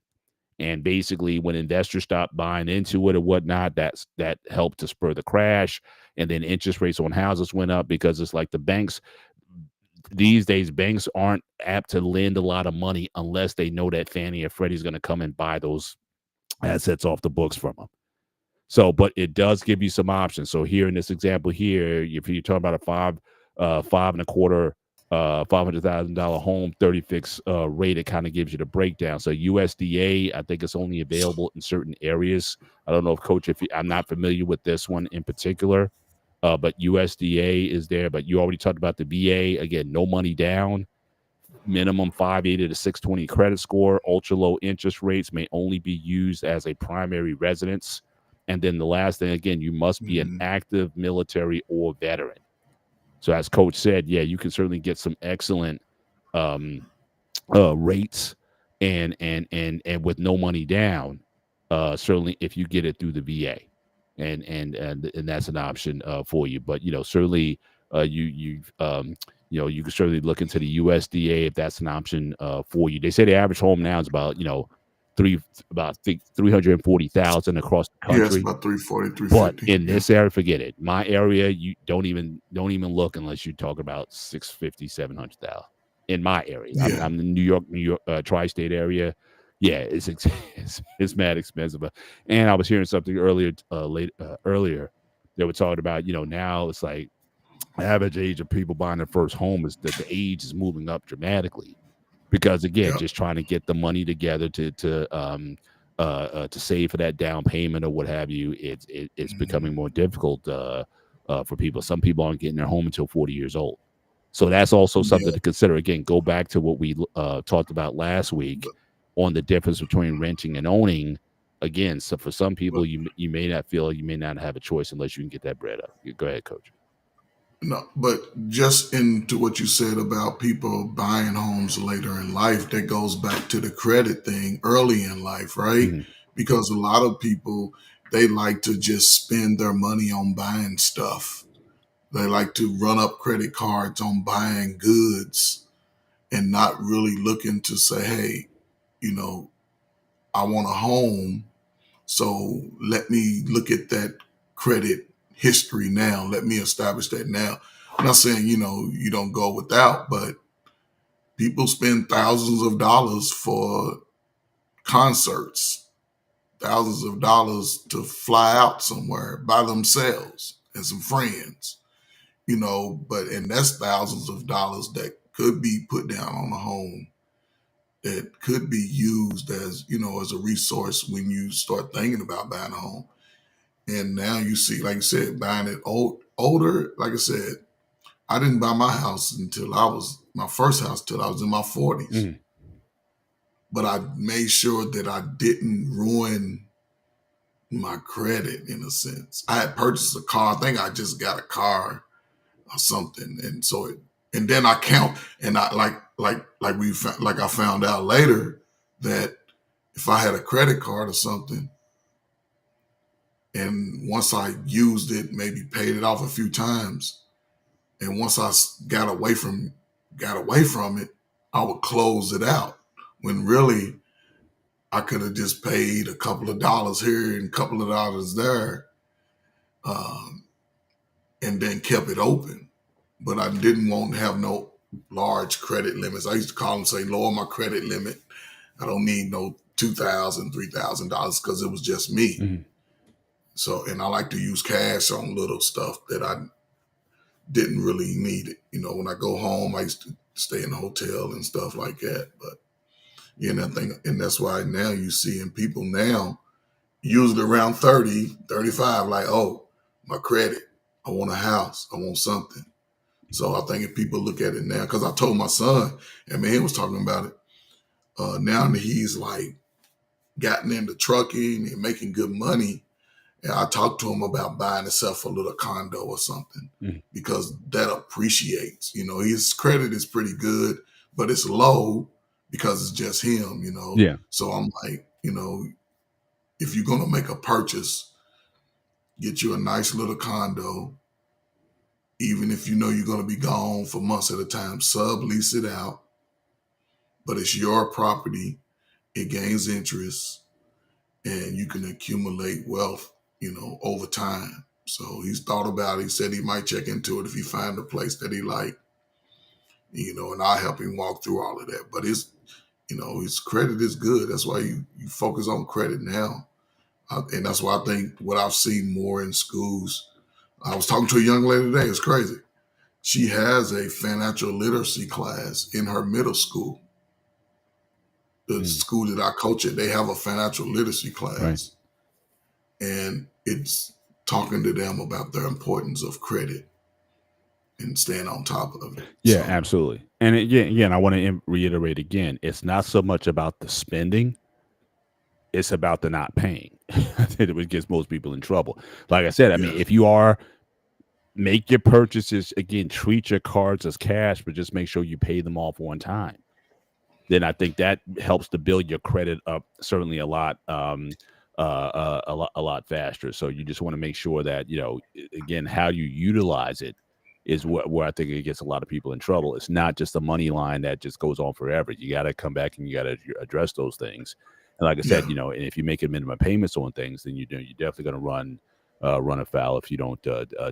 And basically, when investors stop buying into it or whatnot, that helped to spur the crash. And then interest rates on houses went up because it's like the banks these days, banks aren't apt to lend a lot of money unless they know that Fannie or Freddie is going to come and buy those assets off the books from them. So, but it does give you some options. So here in this example here, if you're talking about a five and a quarter, $500,000 home, 30 fixed rate, it kind of gives you the breakdown. So USDA, I think it's only available in certain areas. I don't know if Coach, I'm not familiar with this one in particular, but USDA is there. But you already talked about the VA. Again, no money down. Minimum 580 to 620 credit score. Ultra low interest rates may only be used as a primary residence. And then the last thing, again, you must be an active military or veteran. So as Coach said, yeah, you can certainly get some excellent rates and with no money down. Certainly, if you get it through the VA, and that's an option for you. But certainly, you can certainly look into the USDA if that's an option for you. They say the average home now is about about 340,000 across the country. Yeah, it's about 340, But 350. in this area, forget it. My area, you don't even look unless you talk about 650, 700,000. In my area, Yeah. I'm in the New York tri-state area. Yeah, it's mad expensive. And I was hearing something earlier. They were talking about now it's like average age of people buying their first home is that the age is moving up dramatically. Because again, Yep. just trying to get the money together to save for that down payment or what have you, it's becoming more difficult for people. Some people aren't getting their home until 40 years old. So that's also something to consider. Again, go back to what we talked about last week on the difference between renting and owning. Again, so for some people, you may not feel you may not have a choice unless you can get that bread up. Go ahead, Coach. No, but just into what you said about people buying homes later in life, that goes back to the credit thing early in life, right? Mhm. Because a lot of people, they like to just spend their money on buying stuff. They like to run up credit cards on buying goods and not really looking to say, hey, I want a home. So let me look at that credit history now. Let me establish that now. I'm not saying, you don't go without, but people spend thousands of dollars for concerts, thousands of dollars to fly out somewhere by themselves and some friends, and that's thousands of dollars that could be put down on a home that could be used as a resource when you start thinking about buying a home. And now you see, like I said, buying it older. Like I said, I didn't buy my house until my first house till I was in my 40s. Mhm. But I made sure that I didn't ruin my credit in a sense. I had purchased a car. I think I just got a car or something. And then I count, and I I found out later that if I had a credit card or something, and once I used it, maybe paid it off a few times, and once I got away from it, I would close it out. When really, I could have just paid a couple of dollars here and a couple of dollars there, and then kept it open. But I didn't want to have no large credit limits. I used to call them, say, lower my credit limit. I don't need no $2,000, $3,000 because it was just me. Mhm. So, and I like to use cash on little stuff that I didn't really need it. When I go home, I used to stay in a hotel and stuff like that. But and that's why now you seeing people now, usually around 30, 35, like, oh, my credit, I want a house, I want something. So I think if people look at it now, because I told my son, and man, he was talking about it. Now that he's like gotten into trucking and making good money, and I talked to him about buying himself a little condo or something because that appreciates. His credit is pretty good, but it's low because it's just him, Yeah. So I'm like, if you're gonna make a purchase, get you a nice little condo, even if you know you're gonna be gone for months at a time, sublease it out, but it's your property, it gains interest, and you can accumulate wealth, over time. So he's thought about it. He said he might check into it if he find a place that he like, and I'll help him walk through all of that. But his credit is good. That's why you focus on credit now. And that's why I think what I've seen more in schools. I was talking to a young lady today. It's crazy. She has a financial literacy class in her middle school. The school that I coach at, they have a financial literacy class. Right. And it's talking to them about the importance of credit and staying on top of it. Yeah, So, absolutely. And again, I want to reiterate again, it's not so much about the spending, it's about the not paying. It gets most people in trouble. Like I said, I mean, if you are, make your purchases, again, treat your cards as cash, but just make sure you pay them off on time. Then I think that helps to build your credit up certainly a lot faster. So you just want to make sure that, again, how you utilize it is where I think it gets a lot of people in trouble. It's not just a money line that just goes on forever. You got to come back and you got to address those things. And like I said, and if you make minimum payments on things, then you're definitely going to run afoul if you don't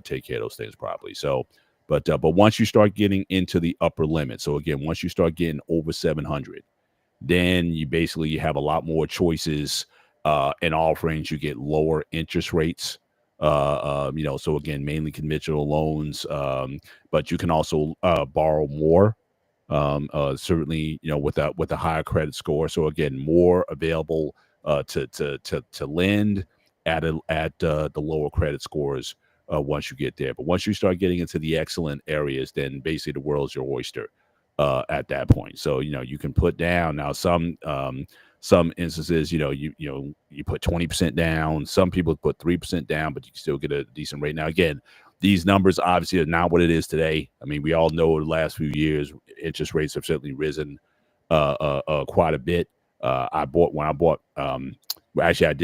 take care of those things properly. So, but once you start getting into the upper limit, so again, once you start getting over 700, then you have a lot more choices and offerings. You get lower interest rates. So again, mainly conventional loans, but you can also borrow more. Certainly, with a higher credit score. So again, more available to lend at the lower credit scores once you get there. But once you start getting into the excellent areas, then basically the world's your oyster at that point. So you can put down now some instances, you put 20% down. Some people put 3% down, but you can still get a decent rate. Now, again, these numbers obviously are not what it is today. I mean, we all know the last few years, interest rates have certainly risen quite a bit. I did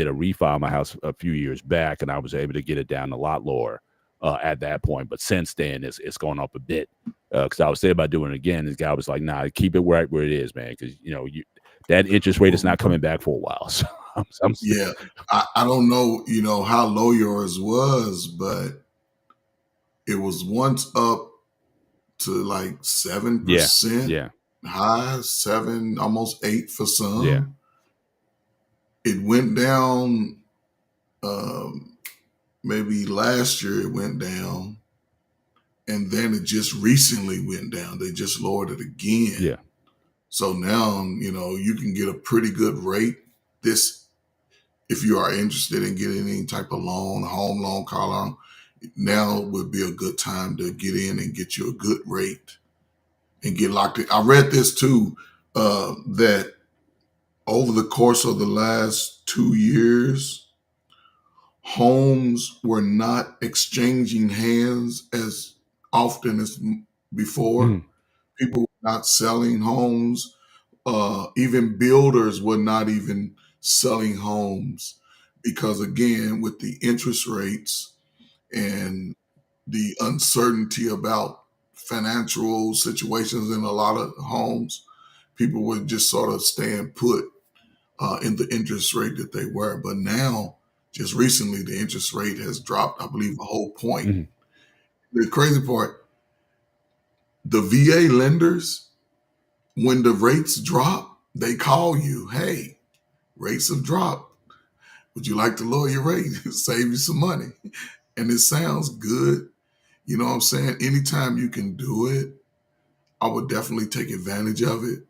a refi on my house a few years back, and I was able to get it down a lot lower at that point. But since then, it's gone up a bit. Because I was thinking about doing it again. This guy was like, "Nah, keep it right where it is, man. Because that interest rate is not coming back for a while." So I don't know, how low yours was, but it was once up to like 7%. Yeah. High 7, almost 8 for some. Yeah. It went down. Maybe last year it went down. And then it just recently went down. They just lowered it again. Yeah. So now, you can get a pretty good rate. If you are interested in getting any type of loan, home loan, car loan, now would be a good time to get in and get you a good rate and get locked in. I read this too, that over the course of the last 2 years, homes were not exchanging hands as often as before. Mhm. People were not selling homes. Even builders were not even selling homes because, again, with the interest rates and the uncertainty about financial situations in a lot of homes, people were just sort of staying put in the interest rate that they were. But now, just recently, the interest rate has dropped, I believe, a whole point. Mhm. The crazy part, the VA lenders, when the rates drop, they call you, "Hey, rates have dropped. Would you like to lower your rate? Save you some money?" And it sounds good. You know what I'm saying? Anytime you can do it, I would definitely take advantage of it.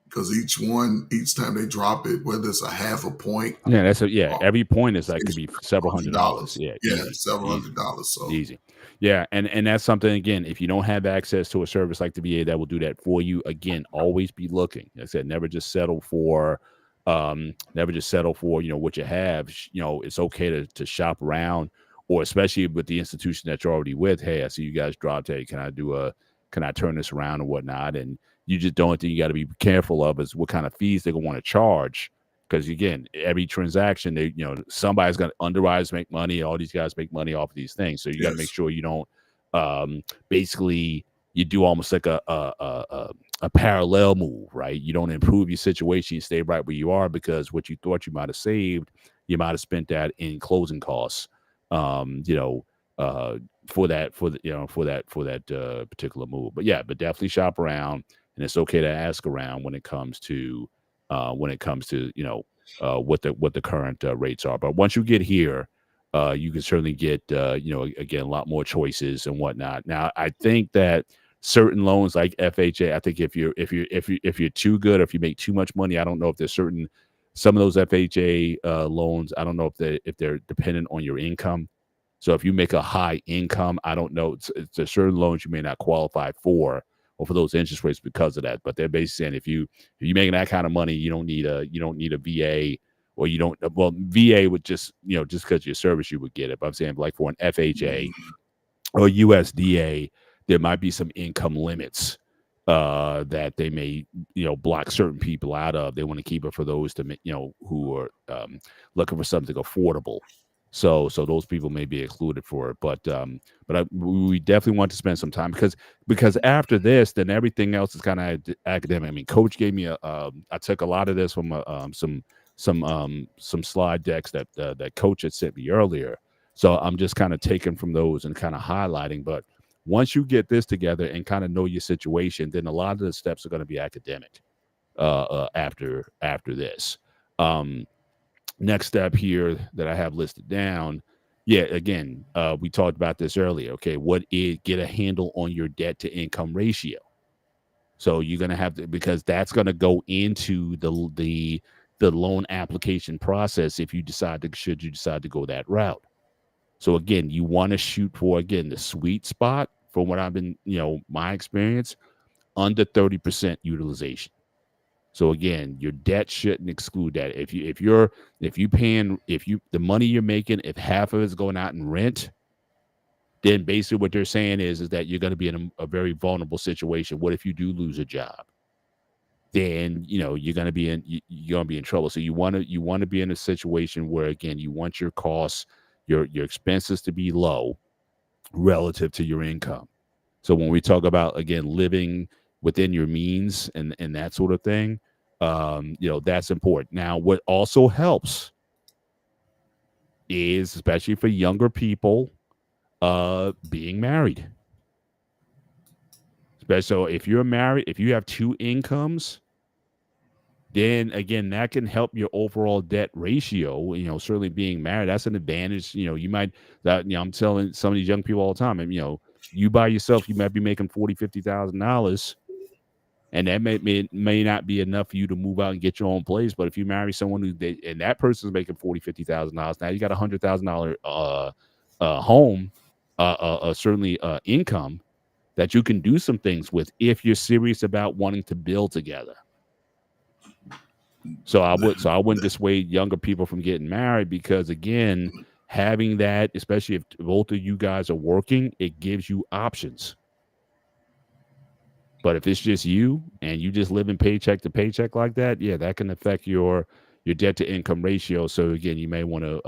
Because each time they drop it, whether it's a half a point. Yeah, every point is like could be several $100s. Yeah. Easy, several $100s. So easy. Yeah, and that's something, again, if you don't have access to a service like the VA that will do that for you, again, always be looking. Like I said, never just settle for what you have. It's okay to shop around, or especially with the institution that you're already with. Hey, I see you guys dropped. Hey, can I do a can I turn this around and whatnot? And you just don't think you got to be careful of is what kind of fees they're gonna want to charge. Because again, every transaction, somebody's gonna underwriters make money, all these guys make money off of these things. So you got to make Yes. sure you don't basically you do almost like a parallel move, right? You don't improve your situation, you stay right where you are because what you thought you might have saved, you might have spent that in closing costs. Um, you know, uh, for that particular move. But yeah, but definitely shop around, and it's okay to ask around when it comes to what the current rates are. But once you get here, you can certainly get again a lot more choices and whatnot. Now, I think that certain loans like FHA, I think if you're too good, or if you make too much money, I don't know if there's some of those FHA loans. I don't know if they're dependent on your income. So if you make a high income, I don't know. There's certain loans you may not qualify for, or for those interest rates because of that. But they're basically saying if you're making that kind of money, you don't need a VA, or you don't. Well, VA would just because your service you would get it. But I'm saying like for an FHA or USDA, there might be some income limits that they may block certain people out of. They want to keep it for those who are looking for something affordable. So those people may be excluded for it, but we definitely want to spend some time because after this, then everything else is kind of academic. I mean, Coach gave me I took a lot of this from some slide decks that Coach had sent me earlier. So I'm just kind of taking from those and kind of highlighting. But once you get this together and kind of know your situation, then a lot of the steps are going to be academic after this. Next step here that I have listed down. Yeah, again, we talked about this earlier. Okay, get a handle on your debt to income ratio. So you're gonna have to, because that's gonna go into the loan application process if you should you decide to go that route. So again, you want to shoot for the sweet spot from what I've been, my experience, under 30% utilization. So again, your debt shouldn't exclude that. If the money you're making, if half of it's going out in rent, then basically what they're saying is that you're going to be in a very vulnerable situation. What if you do lose a job? Then you're going to be in trouble. So you want to be in a situation where again you want your costs, your expenses to be low relative to your income. So when we talk about again living within your means and that sort of thing, that's important. Now, what also helps is, especially for younger people, being married. Especially so if you're married, if you have two incomes, then again that can help your overall debt ratio. Certainly being married, that's an advantage. You might I'm telling some of these young people all the time, and you by yourself, you might be making $40,000-$50,000. And that may not be enough for you to move out and get your own place. But if you marry someone and that person's making $40,000-$50,000, now you got $100,000 home, certainly income that you can do some things with if you're serious about wanting to build together. So I wouldn't dissuade younger people from getting married because again, having that, especially if both of you guys are working, it gives you options. But if it's just you and you just living paycheck to paycheck like that, yeah, that can affect your debt to income ratio. So again, you may want to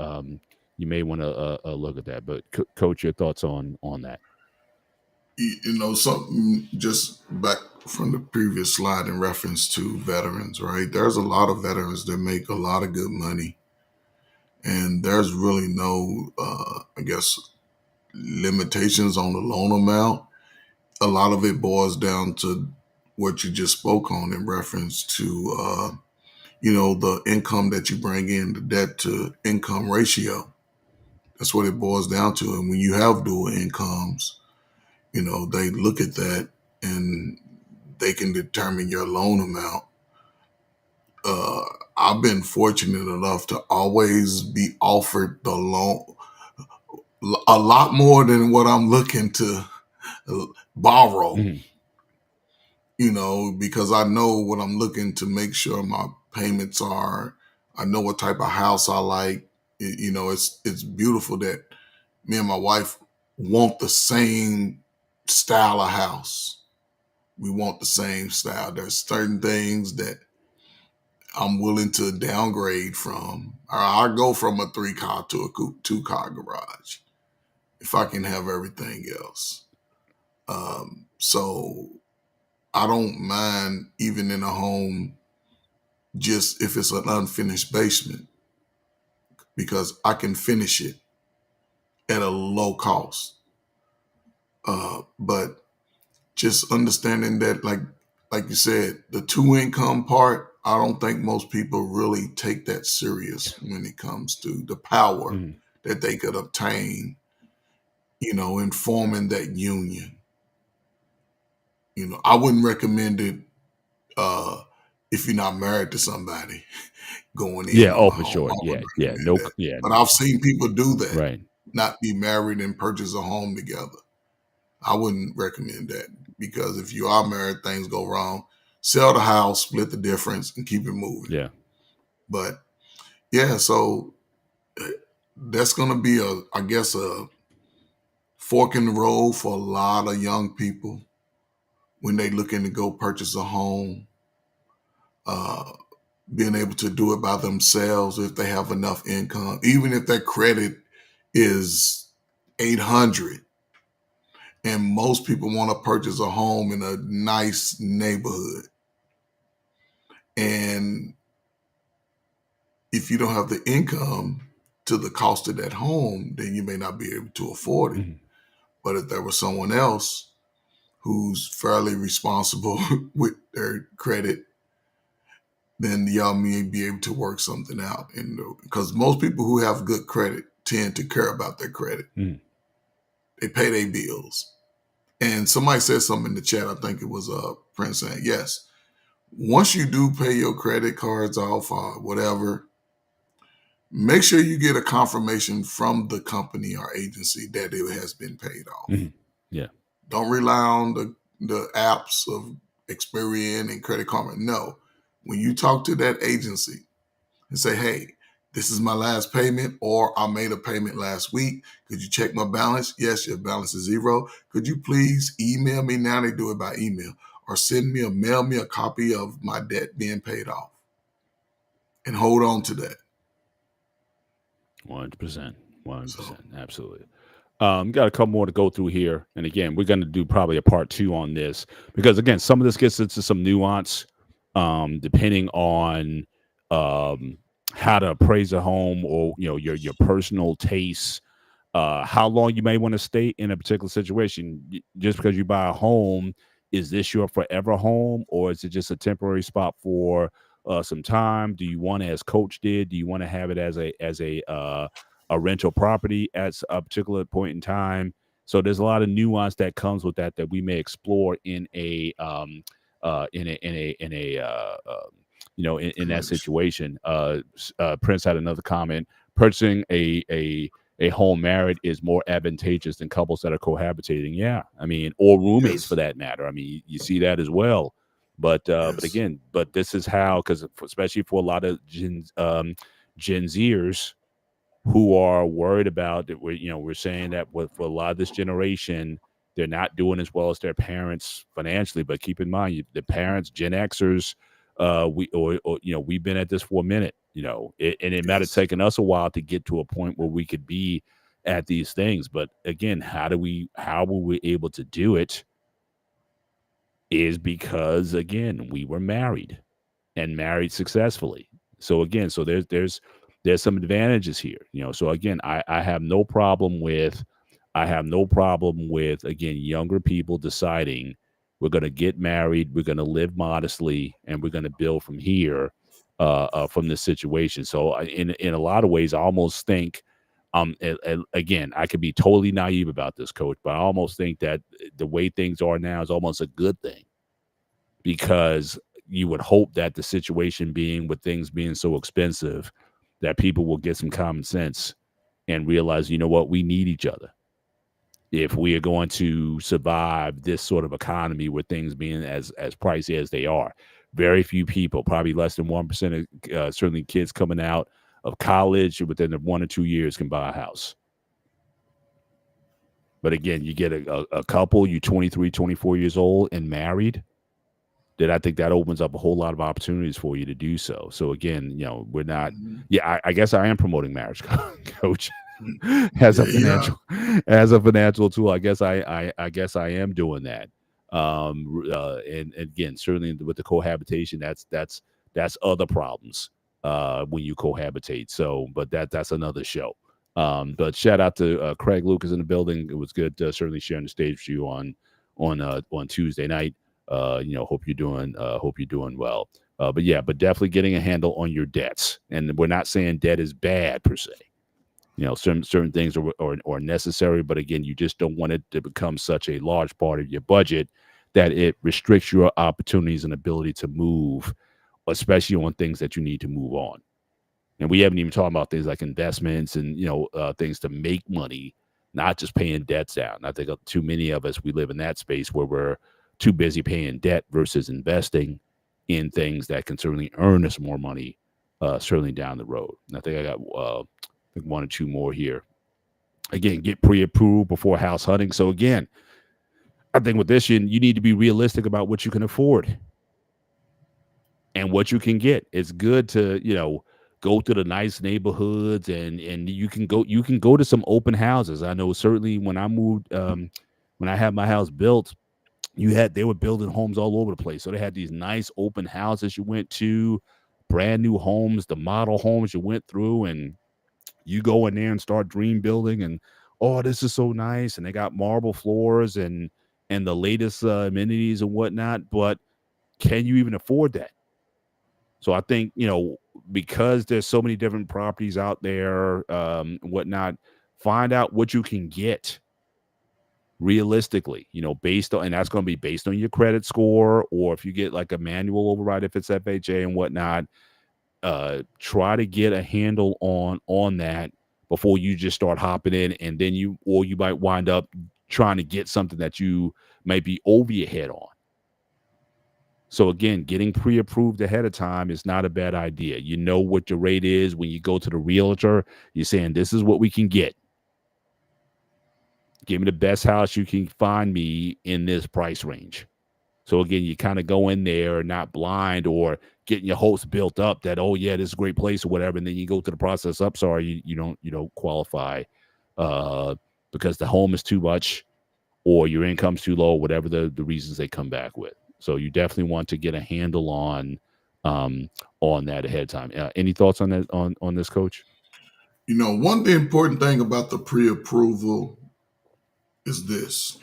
look at that. But Coach, your thoughts on that? Something just back from the previous slide in reference to veterans, right? There's a lot of veterans that make a lot of good money, and there's really no, limitations on the loan amount. A lot of it boils down to what you just spoke on in reference to, the income that you bring in, the debt to income ratio. That's what it boils down to. And when you have dual incomes, they look at that and they can determine your loan amount. I've been fortunate enough to always be offered the loan a lot more than what I'm looking to borrow. Mm-hmm. Because I know what I'm looking to make sure my payments are. I know what type of house I like. It's beautiful that me and my wife want the same style of house. we want the same style. There's certain things that I'm willing to downgrade from. Or I go from a 3-car to a 2-car garage if I can have everything else. So I don't mind even in a home, just if it's an unfinished basement, because I can finish it at a low cost. But just understanding that, like you said, the 2-income part, I don't think most people really take that serious when it comes to the power that they could obtain, in forming that union. I wouldn't recommend it if you're not married to somebody going in. Yeah. on Oh, a for home. sure. I Yeah. wouldn't Yeah. recommend No. that. Yeah. But I've seen people do that, Right. not be married and purchase a home together. I wouldn't recommend that, because if you are married, things go wrong. Sell the house, split the difference, and keep it moving. Yeah. But yeah, so that's going to be a fork in the road for a lot of young people when they looking to go purchase a home. Being able to do it by themselves if they have enough income, even if their credit is 800. And most people want to purchase a home in a nice neighborhood. And if you don't have the income to the cost of that home, then you may not be able to afford it. But if there was someone else who's fairly responsible with their credit, then y'all may be able to work something out. And because most people who have good credit tend to care about their credit. They pay their bills. And somebody said something in the chat, I think it was Prince, saying, yes, once you do pay your credit cards off or whatever, make sure you get a confirmation from the company or agency that it has been paid off. Yeah. Don't rely on the apps of Experian and Credit Karma. No. When you talk to that agency and say, hey, this is my last payment, or I made a payment last week. Could you check my balance? Yes, your balance is 0. Could you please email me? Now they do it by email. Or mail me a copy of my debt being paid off. And hold on to that. 100%. 100%. Absolutely. Got a couple more to go through here. And again, we're going to do probably a part 2 on this, because again, some of this gets into some nuance, depending on how to appraise a home, or your personal tastes, how long you may want to stay in a particular situation. Just because you buy a home, is this your forever home, or is it just a temporary spot for some time? Do you want to, as Coach did, do you want to have it as a rental property at a particular point in time? So there's a lot of nuance that comes with that we may explore in that situation. Prince had another comment. Purchasing a home married is more advantageous than couples that are cohabitating. Yeah, I mean, or roommates for that matter. I mean, you see that as well. But again, this is how, because especially for a lot of Gen Zers who are worried about that, we're saying that for a lot of this generation, they're not doing as well as their parents financially. But keep in mind, the parents, Gen Xers, we've been at this for a minute, and it might have taken us a while to get to a point where we could be at these things. But again, how were we able to do it? Is because, again, we were married and married successfully. So again, there's some advantages here, so again, I have no problem with again, younger people deciding we're going to get married, we're going to live modestly, and we're going to build from here, from this situation. So in a lot of ways, I almost think, again, I could be totally naive about this, Coach, but I almost think that the way things are now is almost a good thing, because you would hope that the situation with things being so expensive, that people will get some common sense and realize, you know what, we need each other if we are going to survive this sort of economy with things being as pricey as they are. Very few people, probably less than 1% of certainly kids coming out of college within 1 or 2 years, can buy a house. But again, you get a couple, you 23, 24 years old and married, then I think that opens up a whole lot of opportunities for you to do so. So again, we're not. Mhm. Yeah, I guess I am promoting marriage, coach, Yeah, as a yeah. financial tool. I guess I guess I am doing that. And again, certainly with the cohabitation, that's other problems when you cohabitate. So, but that's another show. But shout out to Craig Lucas in the building. It was good certainly sharing the stage with you on Tuesday night. Hope you're doing well. But definitely getting a handle on your debts. And we're not saying debt is bad per se. Certain things are necessary, but again, you just don't want it to become such a large part of your budget that it restricts your opportunities and ability to move, especially on things that you need to move on. And we haven't even talked about things like investments and things to make money, not just paying debts down. I think too many of us, we live in that space where we're too busy paying debt versus investing in things that can certainly earn us more money, certainly down the road. And I think I got one or two more here. Again, get pre-approved before house hunting. So again, I think with this, you need to be realistic about what you can afford and what you can get. It's good to go to the nice neighborhoods and you can go to some open houses. I know certainly when I moved, when I had my house built, they were building homes all over the place. So they had these nice open houses you went to, brand new homes, the model homes you went through, and you go in there and start dream building and this is so nice, and they got marble floors and the latest amenities and whatnot, but can you even afford that? So I think because there's so many different properties out there, whatnot, find out what you can get realistically, based on, and that's going to be based on your credit score, or if you get like a manual override, if it's FHA and whatnot. Try to get a handle on that before you just start hopping in, and then you might wind up trying to get something that you might be over your head on. So again, getting pre-approved ahead of time is not a bad idea. You know what your rate is when you go to the realtor. You're saying, this is what we can get. Give me the best house you can find me in this price range. So again, you kind of go in there not blind or getting your hopes built up that, oh yeah, this is a great place or whatever, and then you go to the process. I'm sorry, you don't qualify because the home is too much or your income's too low, whatever the reasons they come back with. So you definitely want to get a handle on that ahead of time. Any thoughts on that on this, Coach? One important thing about the pre-approval is this.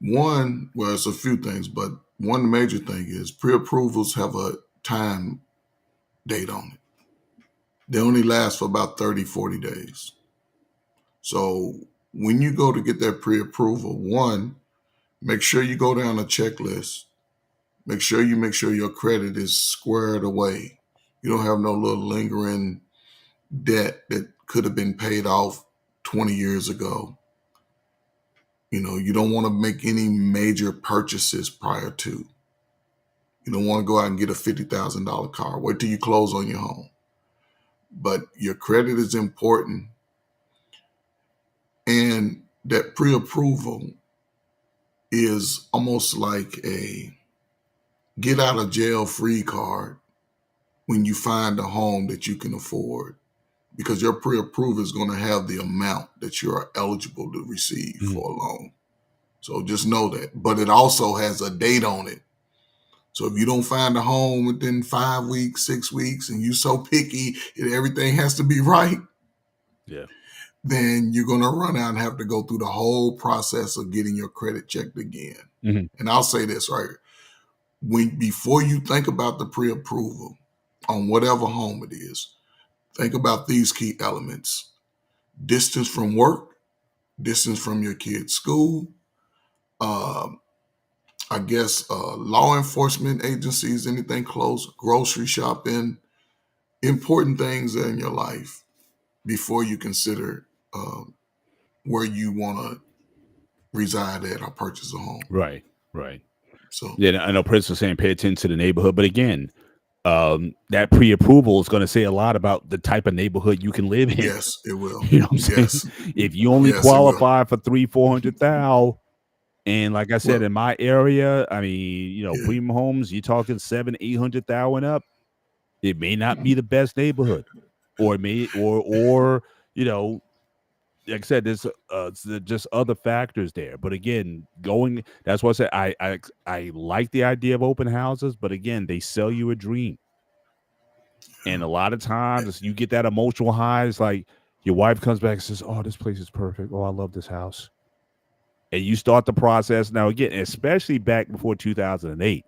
One, well, it's a few things, but one major thing is pre-approvals have a time date on it. They only last for about 30, 40 days. So when you go to get that pre-approval, one, make sure you go down a checklist. Make sure your credit is squared away. You don't have no little lingering debt that could have been paid off 20 years ago. You don't want to make any major purchases prior to. You don't want to go out and get a $50,000 car. Wait till you close on your home. But your credit is important. And that pre-approval is almost like a get out of jail free card when you find a home that you can afford, because your pre-approval is going to have the amount that you are eligible to receive for a loan. So just know that. But it also has a date on it. So if you don't find a home within 5 weeks, 6 weeks, and you're so picky and everything has to be right, then you're going to run out and have to go through the whole process of getting your credit checked again. And I'll say this right here. Before you think about the pre-approval on whatever home it is, think about these key elements: distance from work, distance from your kid's school, I guess law enforcement agencies, anything close, grocery shopping, important things in your life before you consider where you want to reside at or purchase a home. Right. So yeah, I know Prince was saying pay attention to the neighborhood, but again, that pre-approval is going to say a lot about the type of neighborhood you can live in. Yes, it will. You know what I'm saying? Yes. If you only Yes, it will. qualify for 300,000-400,000, and like I said, Well, in my area, I mean, you know, yeah. premium homes, you're talking 700,000-800,000 up. It may not be the best neighborhood, or it may, or you know, like I said, there's just other factors there. But again, that's why I said I like the idea of open houses, but again, they sell you a dream. And a lot of times you get that emotional high. It's like your wife comes back and says, "Oh, this place is perfect. Oh, I love this house." And you start the process now again, especially back before 2008,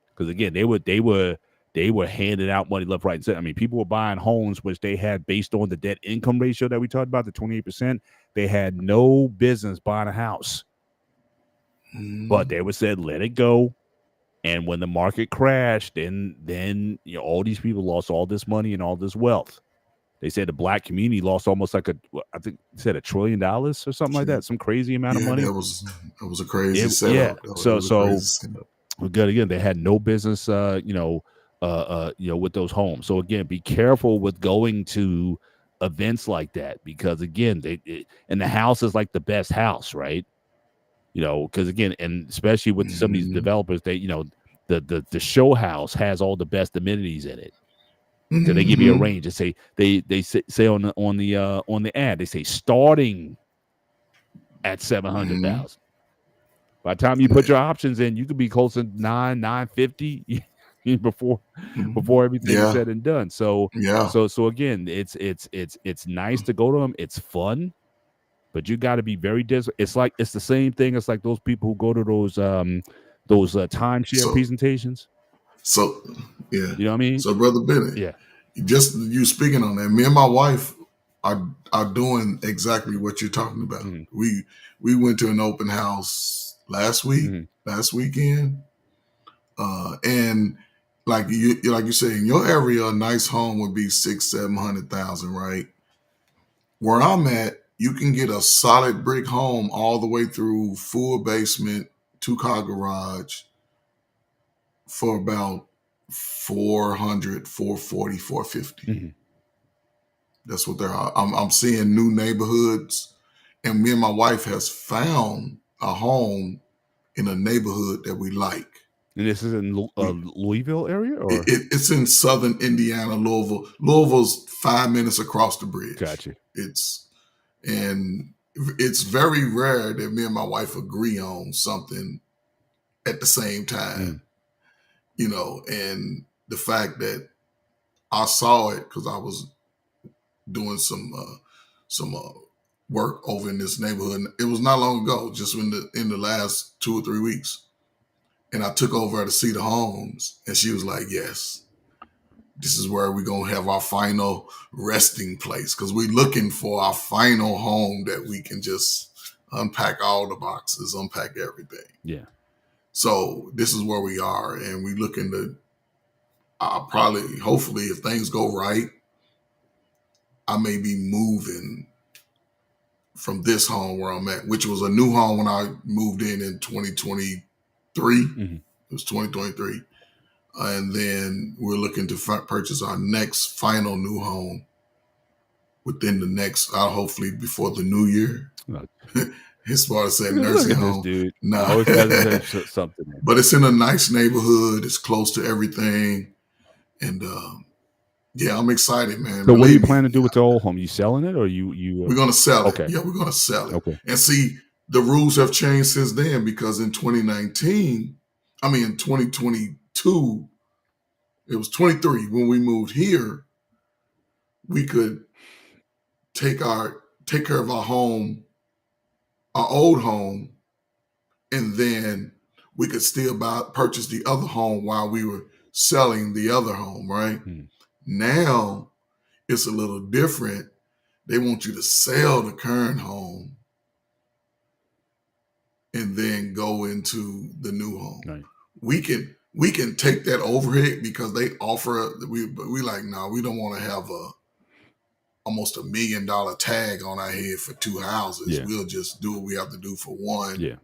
because again, they were handing out money left, right, and center. I mean, people were buying homes which they had based on the debt income ratio that we talked about, the 28%. They had no business buying a house, but they were said, "Let it go." And when the market crashed, then you know, all these people lost all this money and all this wealth. They said the black community lost almost like I think they said $1 trillion or something like that, some crazy amount of money. That was a crazy setup. Yeah. That was So a crazy setup. good again. They had no business, you know, with those homes. So again, be careful with going to events like that, because again, and the house is like the best house, right? You know, because again, and especially with some of these developers, they, you know, the show house has all the best amenities in it. So they give you a range and say they say on the ad, they say starting at 700,000. By the time you put your options in, you could be close to 950 before everything is said and done. So so again, it's nice to go to them. It's fun, but you got to be very it's the same thing. It's like those people who go to those timeshare presentations. So yeah, you know what I mean. So Brother Bennett, yeah, just you speaking on that, me and my wife are doing exactly what you're talking about. We went to an open house last weekend, and like you say, in your area, a nice home would be 600,000-700,000, right? Where I'm at, you can get a solid brick home all the way through full basement, 2-car garage for about 400, 440, 450. That's what I'm seeing new neighborhoods, and me and my wife has found a home in a neighborhood that we like. And this is in Louisville area, or it's in southern Indiana, Louisville. Louisville's 5 minutes across the bridge. Gotcha. It's very rare that me and my wife agree on something at the same time. You know, and the fact that I saw it because I was doing some work over in this neighborhood. It was not long ago, just in the last 2 or 3 weeks. And I took over to see the homes, and she was like, "Yes, this is where we're going to have our final resting place, because we're looking for our final home that we can just unpack all the boxes, unpack everything." Yeah. So this is where we are, and we looking to hopefully, if things go right, I may be moving from this home where I'm at, which was a new home when I moved in 2023. It was 2023. And then we're looking to purchase our next final new home within the next, hopefully before the new year. As far as saying nursing home. Dude. No. Always gotta say something. But it's in a nice neighborhood. It's close to everything. And yeah, I'm excited, man. So what do you plan to do with the old home? You selling it, or you we're gonna sell it. Okay. Yeah, we're gonna sell it. Okay. And see, the rules have changed since then, because in 2022, it was 23 when we moved here, we could take care of our home, our old home, and then we could still purchase the other home while we were selling the other home, right? Now it's a little different. They want you to sell the current home and then go into the new home. Right. We can take that overhead, because they offer, we like, no, we don't want to have almost $1 million tag on our head for 2 houses. Yeah. We'll just do what we have to do for one. Yeah.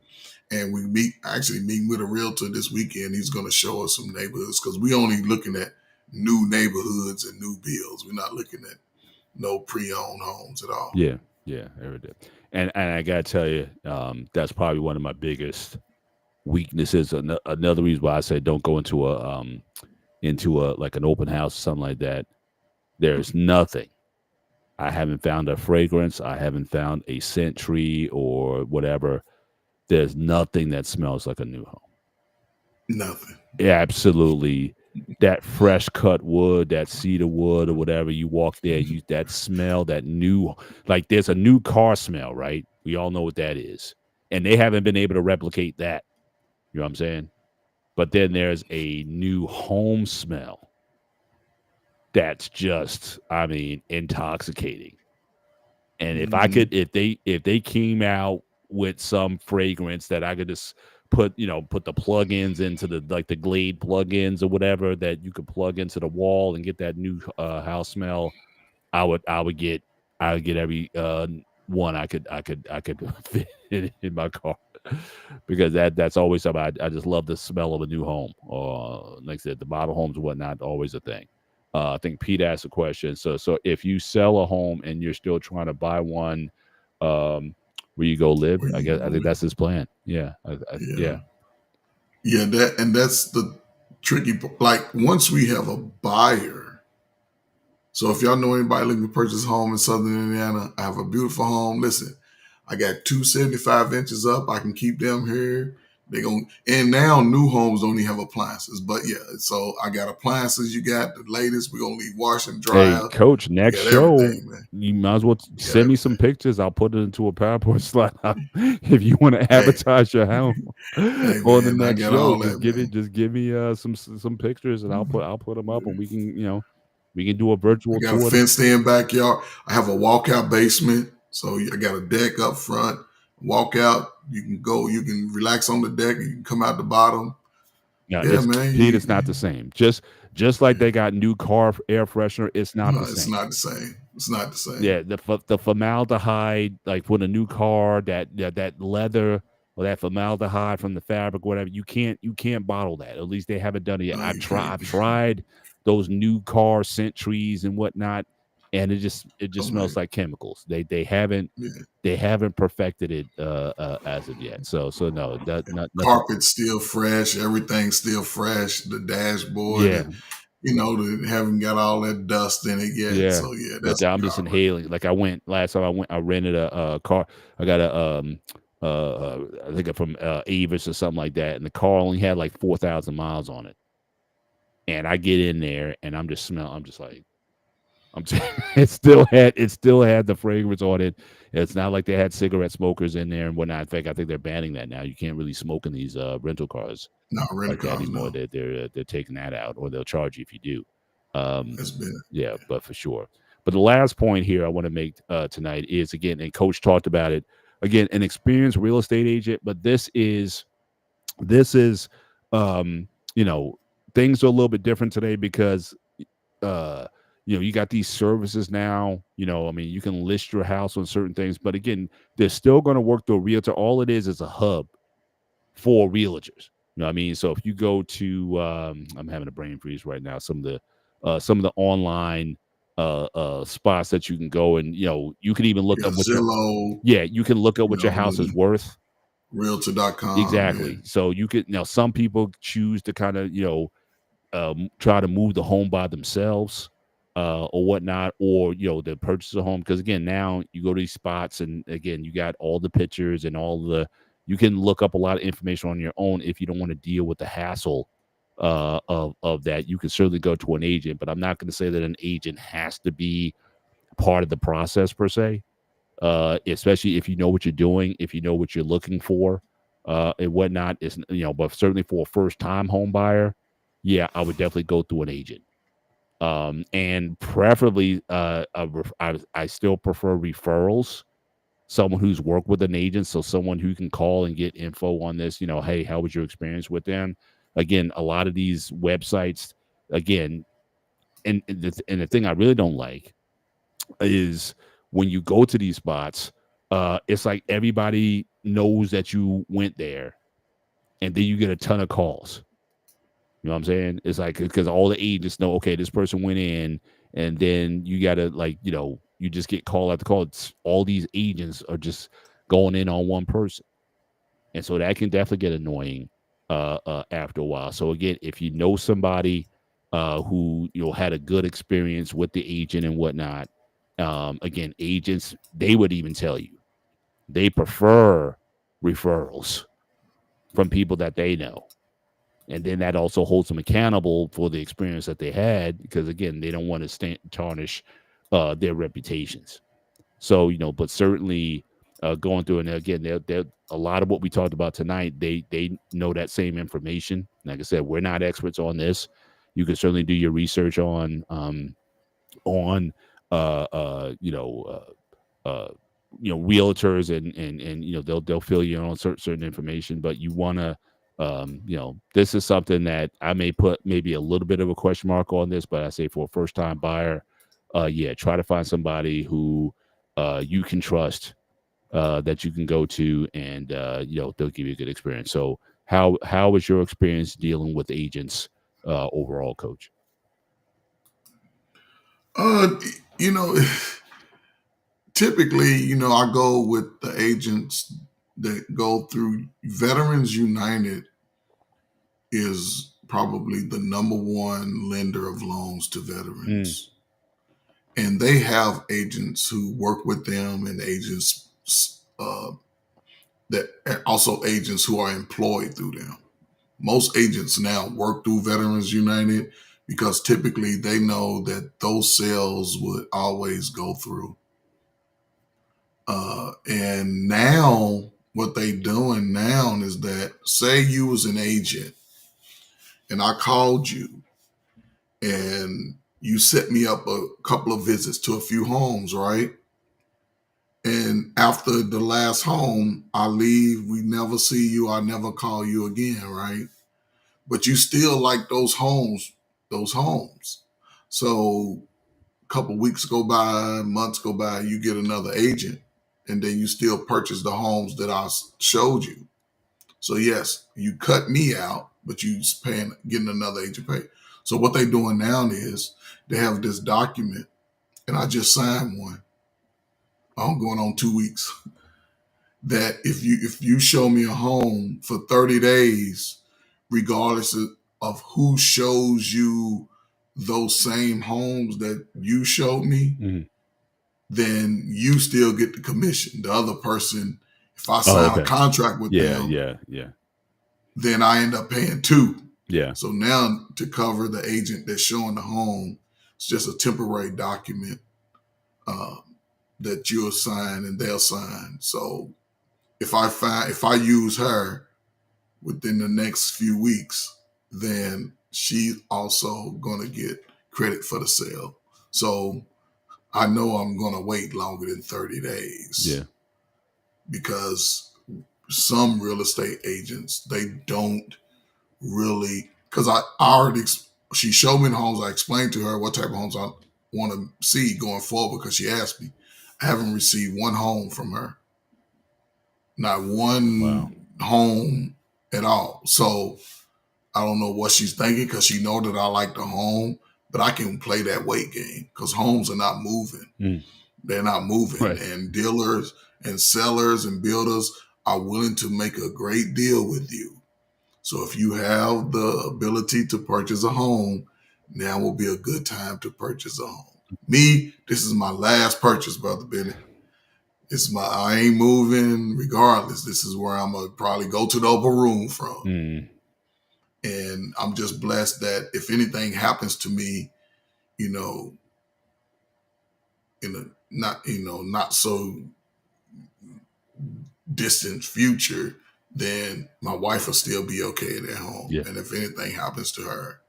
And we meeting with a realtor this weekend. He's going to show us some neighborhoods, because we only looking at new neighborhoods and new builds. We're not looking at no pre-owned homes at all. Yeah, every day. And I gotta tell you, that's probably one of my biggest weaknesses. Another reason why I say don't go into a like an open house or something like that. There's nothing. I haven't found a fragrance. I haven't found a scent tree or whatever. There's nothing that smells like a new home. Nothing. Yeah, absolutely. That fresh cut wood, that cedar wood or whatever, you walk there, that smell, that new, like there's a new car smell, right? We all know what that is. And they haven't been able to replicate that. You know what I'm saying? But then there's a new home smell that's just, I mean, intoxicating. And if I could, if they came out with some fragrance that I could just put the plugins into the Glade plugins or whatever that you could plug into the wall and get that new house smell, I would get every one I could fit in my car, because that's always something I just love the smell of a new home. Like I said, the model homes and whatnot, always a thing. I think Pete asked a question. So if you sell a home and you're still trying to buy one, where you go live, I think that's his plan. Yeah. Yeah. That's the tricky. Like once we have a buyer. So if y'all know anybody looking to purchase a home in Southern Indiana, I have a beautiful home. Listen, I got 2 75 inches up. I can keep them here. And now new homes don't even have appliances, but yeah. So I got appliances. You got the latest. We're gonna leave wash and dry. Hey, Coach, next show, you might as well send me some pictures. I'll put it into a PowerPoint slide if you want to advertise your home on the next show. Just give me some pictures, and I'll put them up, and we can do a virtual tour. I got a fenced-in backyard. I have a walkout basement, so I got a deck up front. Walk out, you can relax on the deck, and you can come out the bottom. Yeah, man. Pete, it's not the same. Just like they got new car air freshener, it's not the same. It's not the same. It's not the same. Yeah, the formaldehyde, like with a new car, that leather or that formaldehyde from the fabric, whatever, you can't bottle that. At least they haven't done it yet. I've tried those new car scent trees and whatnot, and it just smells like chemicals. They haven't perfected it as of yet. So no, carpet's still fresh, everything's still fresh. The dashboard, they haven't got all that dust in it yet. Yeah. So that's I'm just inhaling. Like last time I rented a car. I got I think from Avis or something like that, and the car only had like 4,000 miles on it. And I get in there and I'm just like, it still had the fragrance on it. It's not like they had cigarette smokers in there and whatnot. In fact, I think they're banning that now. You can't really smoke in these rental cars. Not rental like cars that anymore. No. They're taking that out, or they'll charge you if you do. That's bad. Yeah, but for sure. But the last point here I want to make tonight is, again, and Coach talked about it, again, an experienced real estate agent. But this is things are a little bit different today because you got these services now. You can list your house on certain things, but again, they're still going to work through a realtor. All it is a hub for realtors. You know what I mean? So if you go to I'm having a brain freeze right now, some of the online spots that you can go, and you can even look up what Zillow. You can look up what your house is worth. Realtor.com. Exactly. Yeah. So you could some people choose to kind of try to move the home by themselves or whatnot, or to purchase a home, because again, now you go to these spots and again you got all the pictures and you can look up a lot of information on your own. If you don't want to deal with the hassle of that, you can certainly go to an agent, but I'm not going to say that an agent has to be part of the process per se, especially if you know what you're doing, if you know what you're looking for and whatnot. Is but certainly for a first-time home buyer, I would definitely go through an agent. And preferably, I still prefer referrals. Someone who's worked with an agent, so someone who can call and get info on this. Hey, how was your experience with them? Again, a lot of these websites, again, and the thing I really don't like is when you go to these spots, it's like everybody knows that you went there, and then you get a ton of calls. You know what I'm saying? It's like because all the agents know, okay, this person went in, and then you gotta like, you just get call after call. All these agents are just going in on one person, and so that can definitely get annoying after a while. So again, if you know somebody who had a good experience with the agent and whatnot, again, agents, they would even tell you they prefer referrals from people that they know. And then that also holds them accountable for the experience that they had, because again, they don't want to tarnish their reputations. So, but certainly going through, and again, they're a lot of what we talked about tonight, they know that same information. Like I said, we're not experts on this. You can certainly do your research on realtors, and they'll fill you in on certain information, but you want to this is something that I may put maybe a little bit of a question mark on this, but I say for a first time buyer, try to find somebody who you can trust, that you can go to, and they'll give you a good experience. So how was your experience dealing with agents overall, Coach? Uh, you know, typically, I go with the agents that go through Veterans United is probably the number one lender of loans to veterans. And they have agents who work with them, and agents that also agents who are employed through them. Most agents now work through Veterans United because typically they know that those sales would always go through. And now what they doing now is that, say you was an agent and I called you and you set me up a couple of visits to a few homes, right? And after the last home, I leave, we never see you, I never call you again, right? But you still like those homes. So a couple weeks go by, months go by, you get another agent, and then you still purchase the homes that I showed you. So yes, you cut me out, but you getting another agent pay. So what they doing now is they have this document, and I just signed one. I'm going on 2 weeks. That if you show me a home for 30 days, regardless of who shows you those same homes that you showed me, then you still get the commission. The other person, if I sign a contract with them, then I end up paying two. Yeah. So now to cover the agent that's showing the home, it's just a temporary document that you'll sign and they'll sign. So if I use her within the next few weeks, then she's also going to get credit for the sale. So I know I'm going to wait longer than 30 days. Yeah. Because some real estate agents, they don't really, because I already, she showed me the homes. I explained to her what type of homes I want to see going forward because she asked me. I haven't received one home from her. Not one home at all. So I don't know what she's thinking because she know that I like the home, but I can play that weight game because homes are not moving. They're not moving. Right. And dealers and sellers and builders are willing to make a great deal with you. So if you have the ability to purchase a home, now will be a good time to purchase a home. Me, this is my last purchase, Brother Bennett. I ain't moving regardless. This is where I'm going to probably go to the upper room from. And I'm just blessed that if anything happens to me, in a not so distant future, then my wife will still be okay at home. Yeah. And if anything happens to her,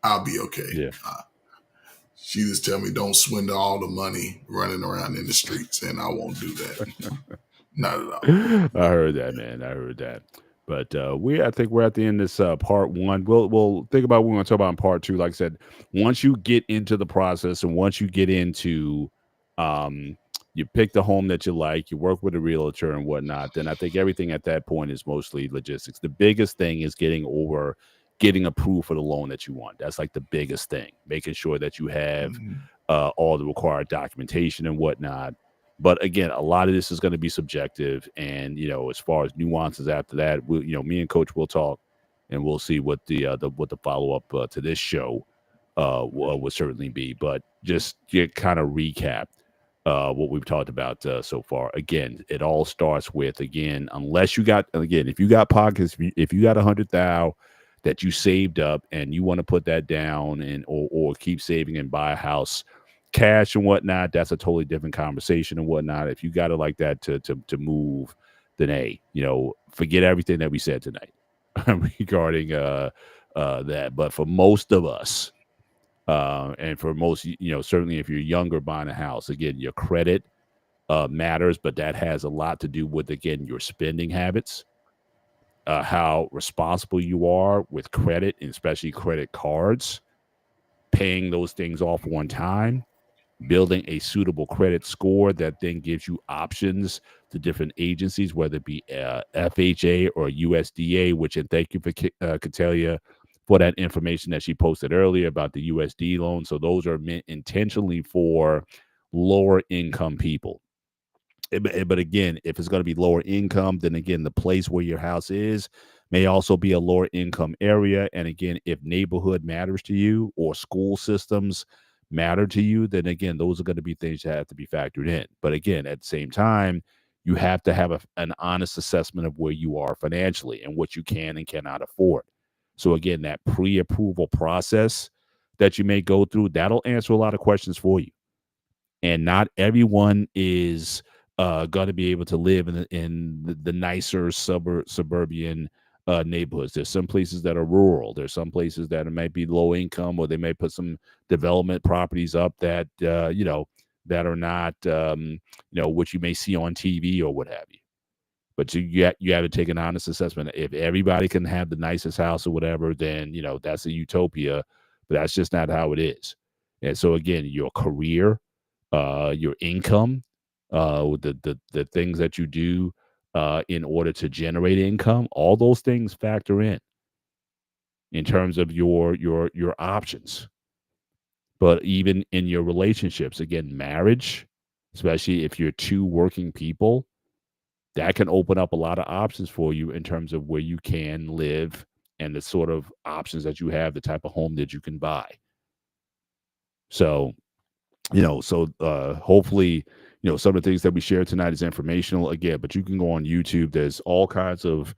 I'll be okay. Yeah. She just tell me don't swindle all the money running around in the streets, and I won't do that. Not at all. I heard that, man. I heard that. But I think we're at the end of this part one. We'll think about what we're going to talk about in part two. Like I said, once you get into the process and once you get into, you pick the home that you like, you work with a realtor and whatnot, then I think everything at that point is mostly logistics. The biggest thing is getting over getting approved for the loan that you want. That's like the biggest thing, making sure that you have Mhm. all the required documentation and whatnot. But again, a lot of this is going to be subjective, and as far as nuances after that, me and Coach will talk, and we'll see what the follow up to this show will certainly be. But just get kind of recap what we've talked about so far. Again, it all starts with, again, unless you got, again, if you got pockets, if you got 100,000 that you saved up and you want to put that down and or keep saving and buy a house, cash and whatnot, that's a totally different conversation and whatnot. If you got it like that to move, then hey, forget everything that we said tonight regarding that. But for most of us, and for most, certainly if you're younger buying a house, again, your credit matters, but that has a lot to do with, again, your spending habits, how responsible you are with credit, and especially credit cards, paying those things off on time, building a suitable credit score that then gives you options to different agencies, whether it be FHA or USDA, which, and thank you for Catelia for that information that she posted earlier about the USD loan. So those are meant intentionally for lower income people. But again, if it's going to be lower income, then again, the place where your house is may also be a lower income area. And again, if neighborhood matters to you or school systems matter to you, then again, those are going to be things that have to be factored in. But again, at the same time, you have to have an honest assessment of where you are financially and what you can and cannot afford. So again, that pre-approval process that you may go through, that'll answer a lot of questions for you. And not everyone is going to be able to live in the nicer suburban neighborhoods. There's some places that are rural. There's some places that might be low income, or they may put some development properties up that that are not what you may see on TV or what have you. But you have to take an honest assessment. If everybody can have the nicest house or whatever, then that's a utopia. But that's just not how it is. And so again, your career, your income, the things that you do in order to generate income, all those things factor in terms of your options. But even in your relationships, again, marriage, especially if you're two working people, that can open up a lot of options for you in terms of where you can live and the sort of options that you have, the type of home that you can buy. So hopefully, some of the things that we share tonight is informational again, but you can go on YouTube. There's all kinds of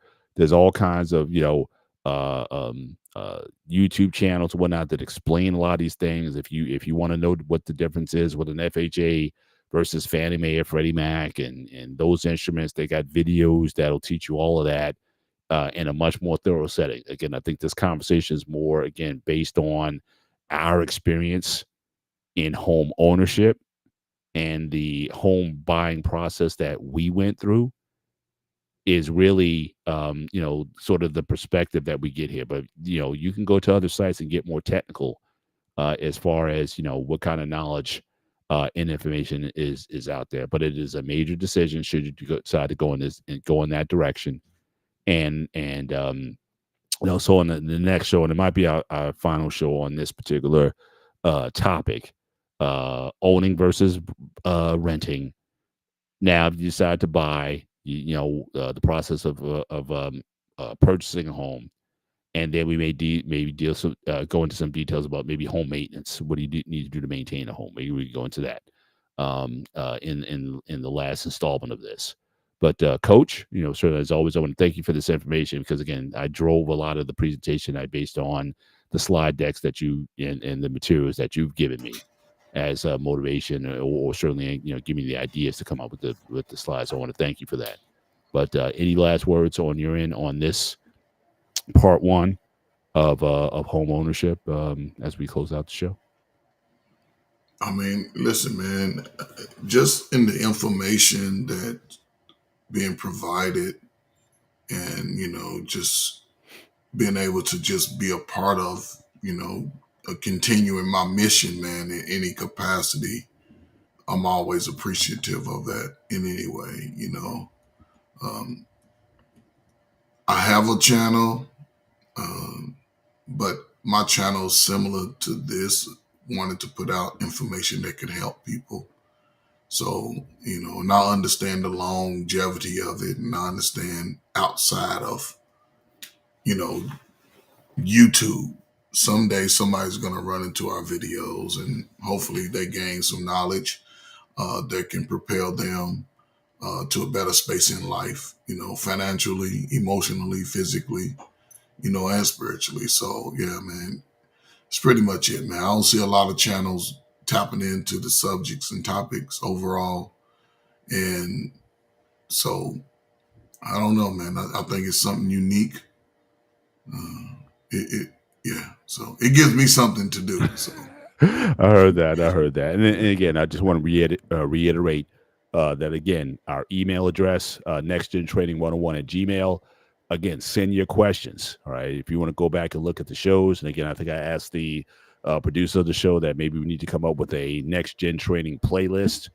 YouTube channels and whatnot that explain a lot of these things. If you want to know what the difference is with an FHA versus Fannie Mae or Freddie Mac and those instruments, they got videos that'll teach you all of that in a much more thorough setting. Again, I think this conversation is more, again, based on our experience in home ownership and the home buying process that we went through is really sort of the perspective that we get here. But you can go to other sites and get more technical as far as what kind of knowledge and information is out there. But it is a major decision should you decide to go in that direction. And so on the next show, and it might be our final show on this particular topic, owning versus renting. Now, if you decide to buy, the process of purchasing a home, and then we may go into some details about maybe home maintenance. What do you need to do to maintain a home? Maybe we go into that in the last installment of this. But Coach, certainly as always, I want to thank you for this information because again, I drove a lot of the presentation based on the slide decks that you and the materials that you've given me as motivation, or certainly give me the ideas to come up with the slides. I want to thank you for that. But any last words on your end on this part one of home ownership as we close out the show? I mean, listen, man, just in the information that being provided and, just being able to just be a part of, continuing my mission, man, in any capacity. I'm always appreciative of that in any way, I have a channel. Um, but my channel is similar to this, wanted to put out information that could help people. So, and I understand the longevity of it, and I understand outside of, YouTube, someday somebody's going to run into our videos, and hopefully they gain some knowledge that can propel them to a better space in life, financially, emotionally, physically, and spiritually. So, yeah, man, it's pretty much it, man. I don't see a lot of channels tapping into the subjects and topics overall. And so, I don't know, man. I think it's something unique. Yeah. So it gives me something to do. So I heard that. And again, I just want to reiterate that again, our email address, nextgentraining101@gmail. Again, send your questions. All right. If you want to go back and look at the shows, and again, I think I asked the producer of the show that maybe we need to come up with a next gen training playlist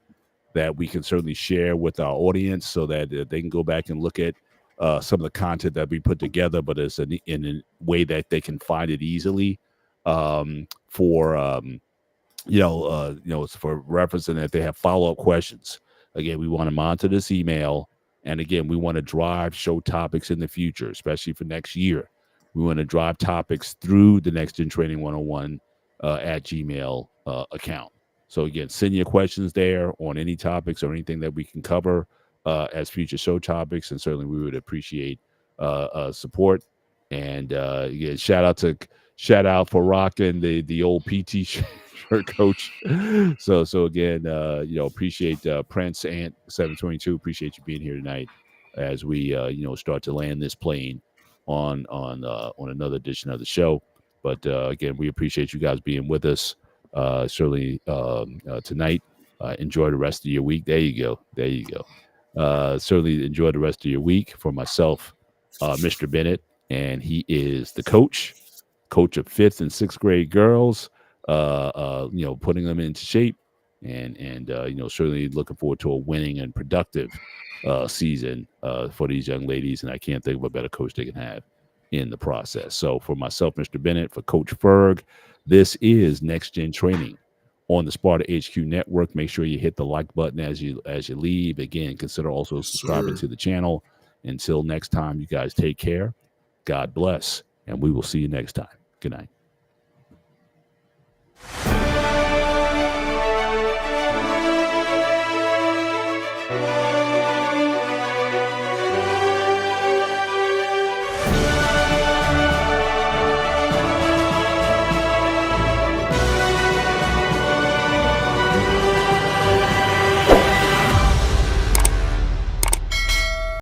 that we can certainly share with our audience so that they can go back and look at some of the content that we put together, but it's in a way that they can find it easily for it's for reference, and if they have follow-up questions. Again, we want to monitor this email, and again, we want to drive show topics in the future, especially for next year. We want to drive topics through the Next Gen Training 101 at Gmail account. So again, send your questions there on any topics or anything that we can cover as future show topics, and certainly we would appreciate support. And yeah, shout out for rocking the old PT shirt, Coach. So again, appreciate Prince Ant 722. Appreciate you being here tonight as we start to land this plane on another edition of the show. But again, we appreciate you guys being with us. Certainly tonight. Enjoy the rest of your week. There you go. Certainly enjoy the rest of your week. For myself, Mr. Bennett, and he is the coach of 5th and 6th grade girls, putting them into shape, and certainly looking forward to a winning and productive season for these young ladies. And I can't think of a better coach they can have in the process. So for myself, Mr. Bennett, for Coach Ferg, this is Next Gen Training on the Sparta HQ Network. Make sure you hit the like button as you leave. Again, consider also subscribing to the channel. Until next time, you guys take care. God bless, and we will see you next time. Good night.